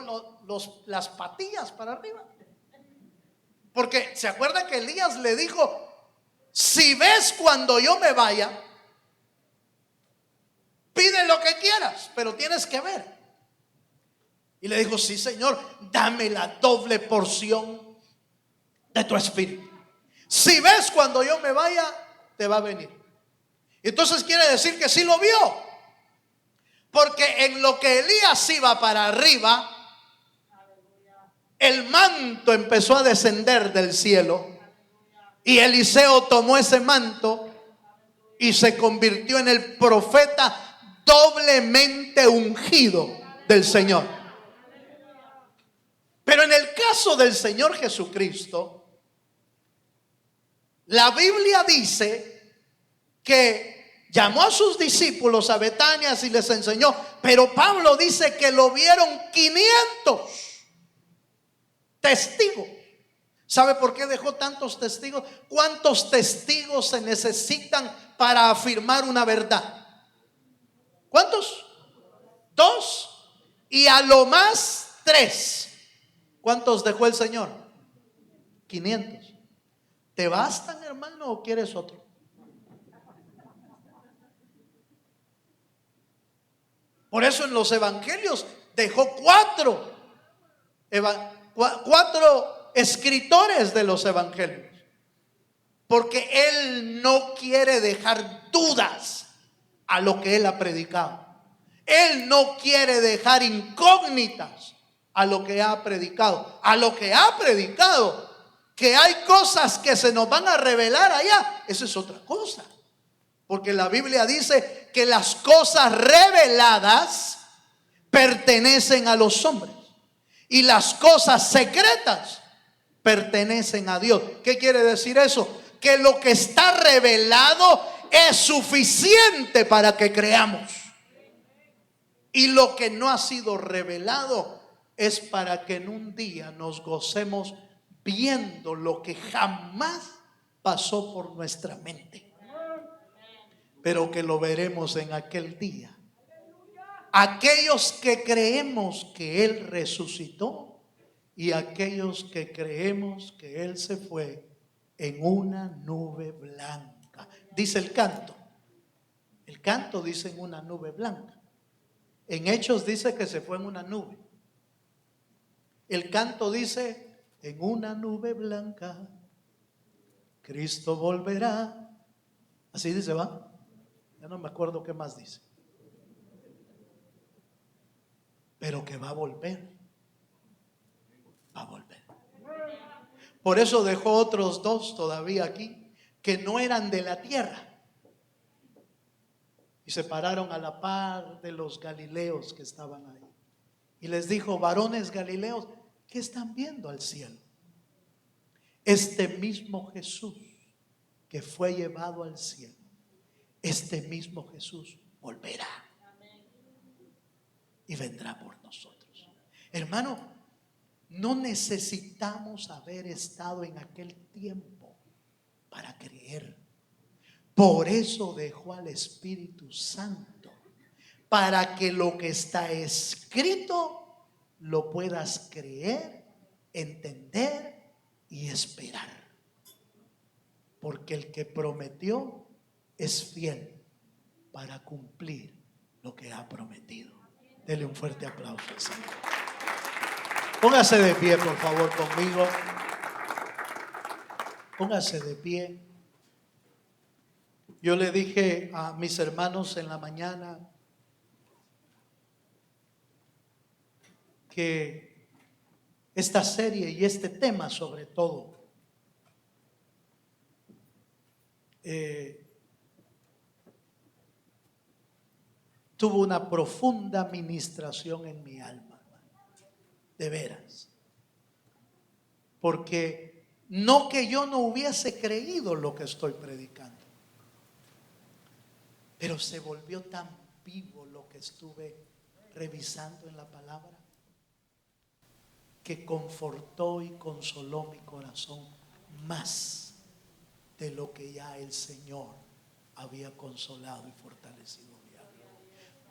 las patillas para arriba. Porque se acuerda que Elías le dijo: si ves cuando yo me vaya, pide lo que quieras, pero tienes que ver. Y le dijo: sí, Señor, dame la doble porción de tu espíritu. Si ves cuando yo me vaya, te va a venir. Entonces quiere decir que sí lo vio. Porque en lo que Elías iba para arriba, el manto empezó a descender del cielo. Y Eliseo tomó ese manto y se convirtió en el profeta doblemente ungido del Señor. Pero en el caso del Señor Jesucristo, la Biblia dice que llamó a sus discípulos a Betania y les enseñó. Pero Pablo dice que lo vieron 500 testigos. ¿Sabe por qué dejó tantos testigos? ¿Cuántos testigos se necesitan para afirmar una verdad? ¿Cuántos? 2 y a lo más 3. ¿Cuántos dejó el Señor? 500. ¿Te bastan, hermano, o quieres otro? Por eso en los evangelios dejó 4 escritores de los evangelios, porque él no quiere dejar dudas a lo que él ha predicado. Él no quiere dejar incógnitas a lo que ha predicado. A lo que ha predicado, que hay cosas que se nos van a revelar allá, eso es otra cosa. Porque la Biblia dice que las cosas reveladas pertenecen a los hombres y las cosas secretas pertenecen a Dios. ¿Qué quiere decir eso? Que lo que está revelado es suficiente para que creamos. Y lo que no ha sido revelado es para que en un día nos gocemos viendo lo que jamás pasó por nuestra mente, pero que lo veremos en aquel día. Aquellos que creemos que Él resucitó y aquellos que creemos que Él se fue en una nube blanca. Dice el canto. El canto dice en una nube blanca. En Hechos dice que se fue en una nube. El canto dice: en una nube blanca Cristo volverá. Así dice, ¿va? Ya no me acuerdo qué más dice. Pero que va a volver. Va a volver. Por eso dejó otros 2 todavía aquí, que no eran de la tierra, y se pararon a la par de los galileos que estaban ahí. Y les dijo: varones galileos, ¿qué están viendo al cielo? Este mismo Jesús que fue llevado al cielo, este mismo Jesús volverá y vendrá por nosotros. Hermano, no necesitamos haber estado en aquel tiempo para creer. Por eso dejó al Espíritu Santo, para que lo que está escrito lo puedas creer, entender y esperar. Porque el que prometió es fiel para cumplir lo que ha prometido. Dele un fuerte aplauso al Señor. Póngase de pie, por favor, conmigo. Póngase de pie. Yo le dije a mis hermanos en la mañana que esta serie y este tema sobre todo tuvo una profunda ministración en mi alma, de veras, porque No que yo no hubiese creído lo que estoy predicando, pero se volvió tan vivo lo que estuve revisando en la palabra, que confortó y consoló mi corazón más de lo que ya el Señor había consolado y fortalecido mi alma.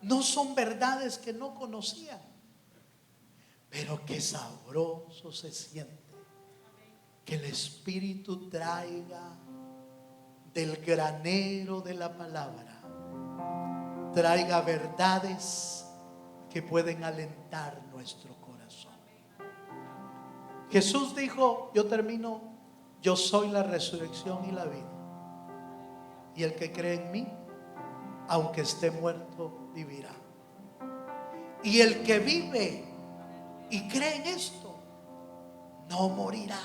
No son verdades que no conocían, pero qué sabroso se siente que el Espíritu traiga del granero de la palabra, traiga verdades que pueden alentar nuestro corazón. Jesús dijo, yo termino, yo soy la resurrección y la vida, y el que cree en mí, aunque esté muerto, vivirá. Y el que vive y cree en esto, no morirá,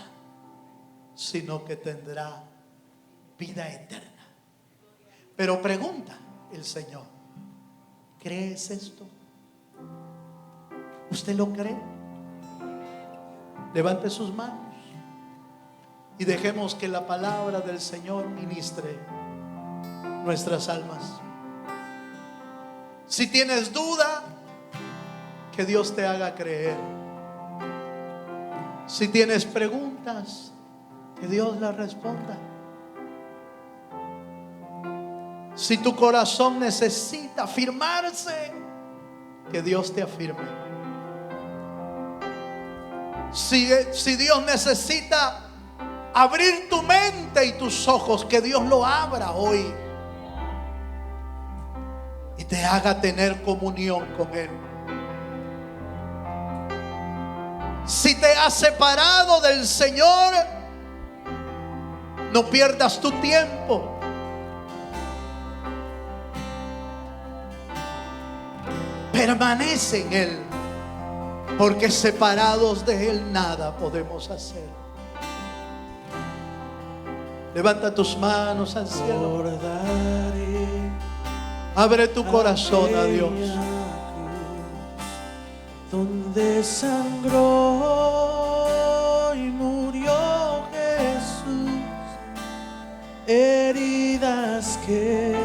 sino que tendrá vida eterna. Pero pregunta el Señor, ¿crees esto? ¿Usted lo cree? Levante sus manos y dejemos que la palabra del Señor ministre nuestras almas. Si tienes duda, que Dios te haga creer. Si tienes preguntas, que Dios las responda. Si tu corazón necesita afirmarse, que Dios te afirme. Si Dios necesita abrir tu mente y tus ojos, que Dios lo abra hoy y te haga tener comunión con Él. Si te has separado del Señor, no pierdas tu tiempo. Permanece en Él, porque separados de Él nada podemos hacer. Levanta tus manos al cielo. Abre tu corazón a Dios. Donde sangró y murió Jesús, heridas que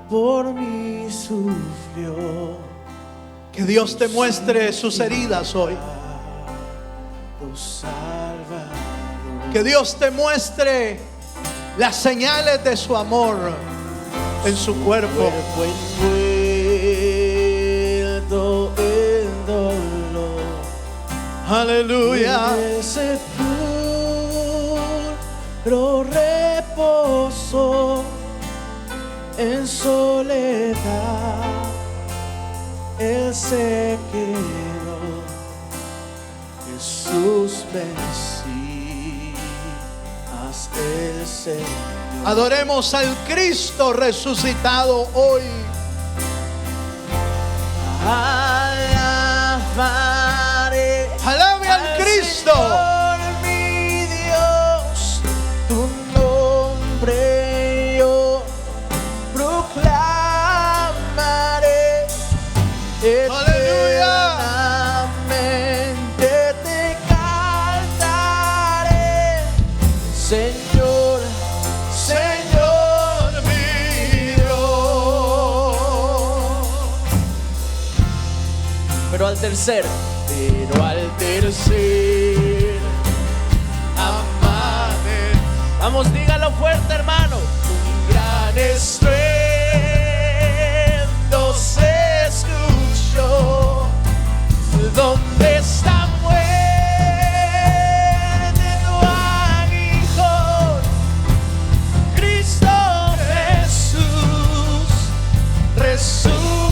por mí sufrió. Que Dios te muestre sus heridas hoy. Que Dios te muestre las señales de su amor en su cuerpo. Envuelto el dolor. Aleluya. En el sepulcro reposó en soledad. Él se quedó. Jesús Mesías, el Señor. Adoremos al Cristo resucitado hoy. Alabaré, alabe al Cristo. Señor, mi Dios, tu nombre yo proclamaré. Eternamente te cantaré, Señor, Señor mi Dios. Pero al tercer amanecer. Vamos, dígalo fuerte, hermano. Un gran estruendo se escuchó. ¿Dónde está muerte tu aguijón? Cristo Jesús resucitó.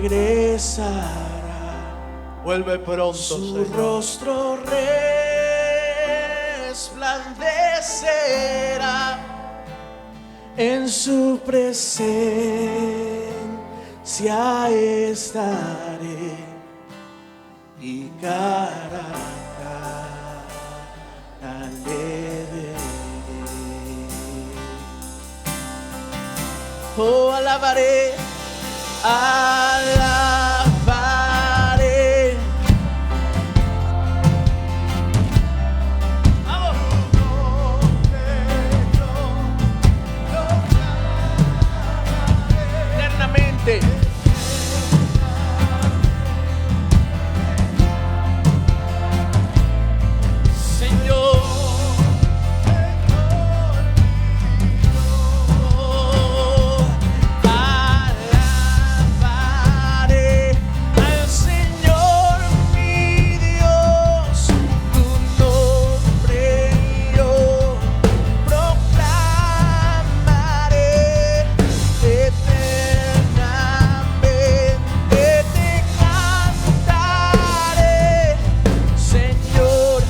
regresará. Vuelve pronto, Su Señor. rostro resplandecerá. En su presencia estaré y cara a cara le veré. Oh, alabaré, alabaré. Vamos. Eternamente. Señor. Alabaré al Señor mi Dios, tu nombre yo proclamaré eternamente, te cantaré, Señor,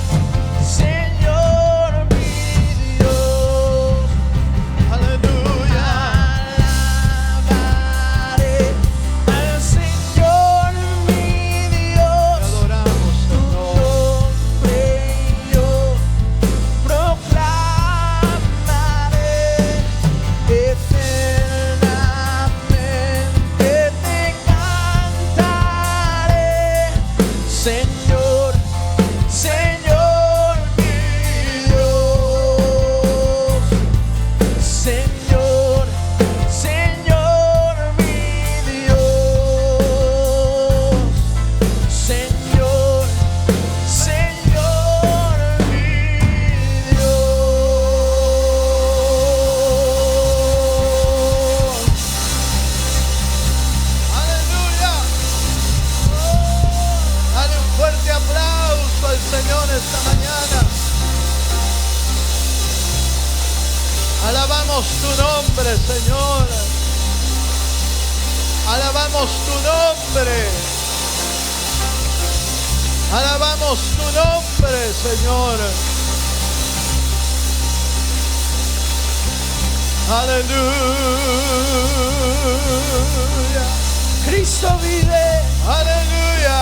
Señor mi Dios. Aleluya. Alabaré al Señor mi Dios, Te adoramos, tu Señor. nombre yo proclamaré eternamente, te cantaré, Señor, Señor mi Dios. Señor, Señor mi Dios. Señor, Señor mi Dios. Aleluya. Dale un fuerte aplauso al Señor esta mañana. Alabamos tu nombre, Señor. Alabamos tu nombre. Alabamos tu nombre, Señor. Aleluya. Cristo vive, Aleluya.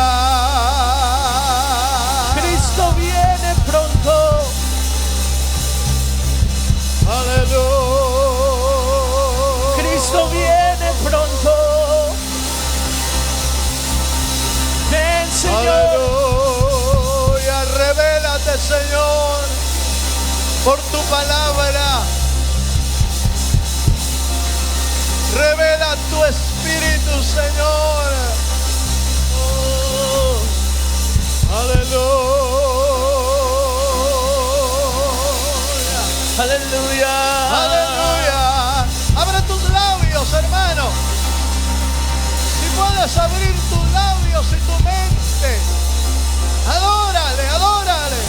Cristo viene pronto. Aleluya. Cristo viene pronto. Ven, Señor. Aleluya. Revélate, Señor, por tu palabra. Revela tu espíritu, Señor. Oh, aleluya. Aleluya. Aleluya. Abre tus labios, hermano. Si puedes abrir tus labios y tu mente, adórale, adórale.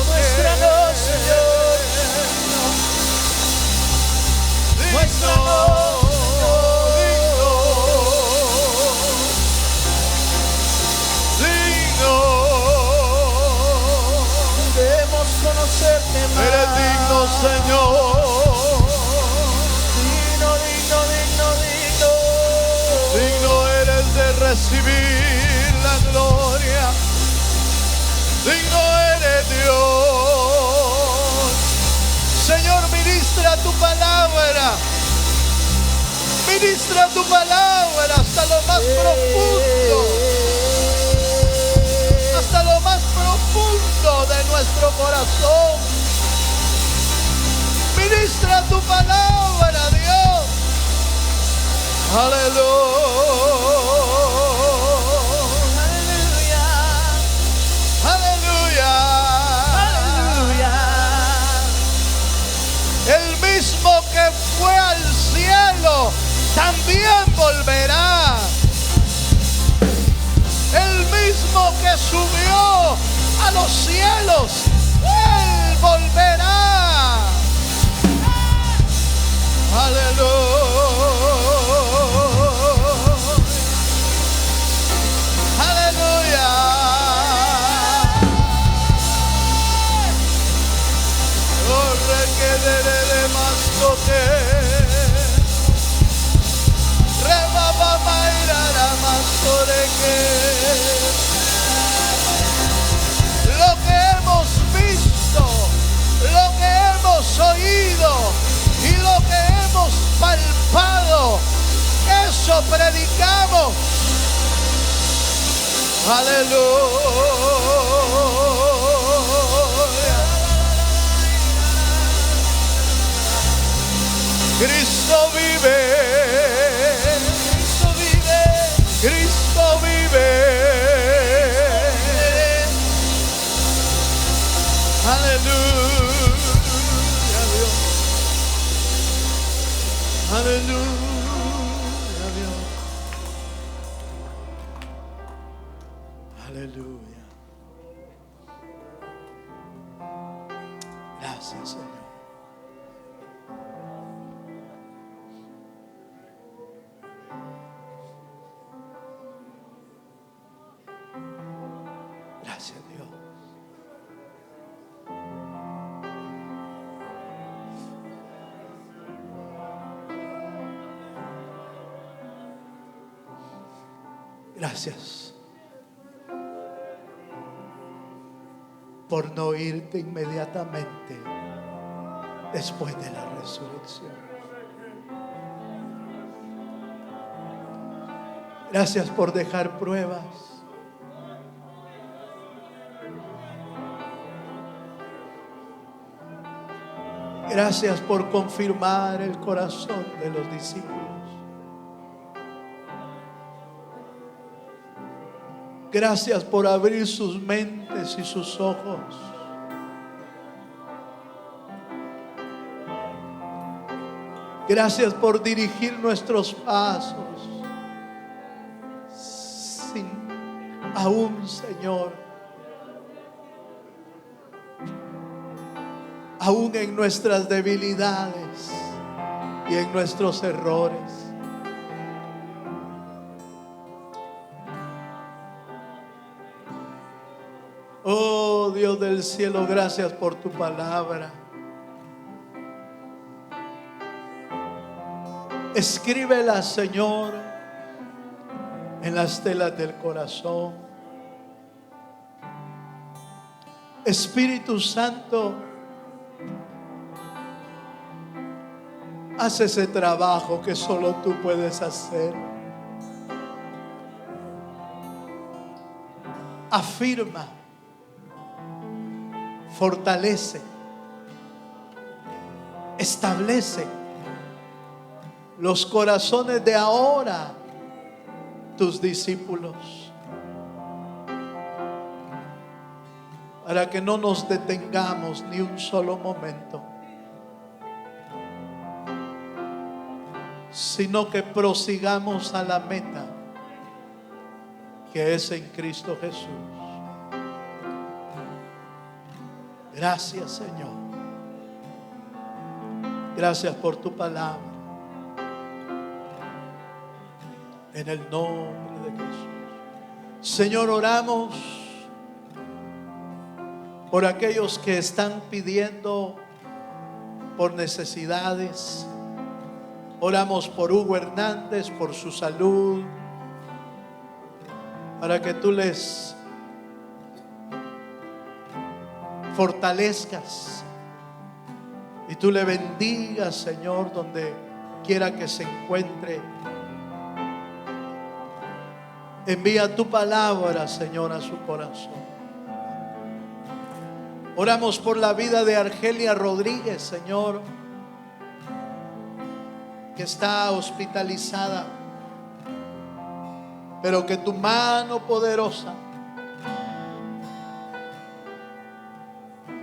Muéstranos, Señor. Muéstranos, digno. queremos conocerte más. Eres digno, Señor. Digno, digno, digno, digno. Digno eres de recibir la gloria. Digno eres, Dios. Señor, ministra tu palabra. Ministra tu palabra hasta lo más profundo. Hasta lo más profundo de nuestro corazón. Ministra tu palabra, Dios. Aleluya. Aleluya. Aleluya. Aleluya. El mismo que fue al cielo también volverá. El mismo que subió a los cielos, Él volverá. Aleluya. de mastote. Rebaba mairara mastoreke. Lo que hemos visto, lo que hemos oído y lo que hemos palpado, eso predicamos. Aleluya. Cristo vive. Cristo vive. Cristo vive. Aleluya, Dios. Aleluya, Dios. Aleluya. Gracias, Señor. Gracias, Dios. Gracias por no irte inmediatamente después de la resurrección. Gracias por dejar pruebas. Gracias por confirmar el corazón de los discípulos. Gracias por abrir sus mentes y sus ojos. Gracias por dirigir nuestros pasos. Sin aún, Señor, aún en nuestras debilidades y en nuestros errores. Oh Dios del cielo, gracias por tu palabra. Escríbela, Señor, en las telas del corazón. Espíritu Santo, haz ese trabajo que solo tú puedes hacer. Afirma, fortalece, establece los corazones de ahora, tus discípulos, para que no nos detengamos ni un solo momento, sino que prosigamos a la meta, que es en Cristo Jesús. Gracias, Señor. Gracias por tu palabra. En el nombre de Jesús. Señor, oramos por aquellos que están pidiendo por necesidades. Oramos por Hugo Hernández, por su salud, para que tú les fortalezcas y tú le bendigas, Señor, donde quiera que se encuentre. Envía tu palabra, Señor, a su corazón. Oramos por la vida de Argelia Rodríguez, Señor, que está hospitalizada, pero que tu mano poderosa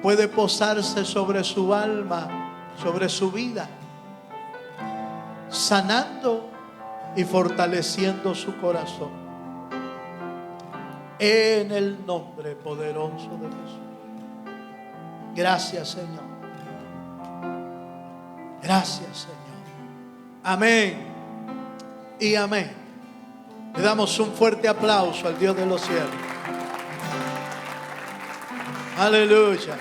puede posarse sobre su alma, sobre su vida, sanando y fortaleciendo su corazón. En el nombre poderoso de Jesús. Gracias, Señor. Gracias, Señor. Amén y amén. Le damos un fuerte aplauso al Dios de los cielos. Aleluya.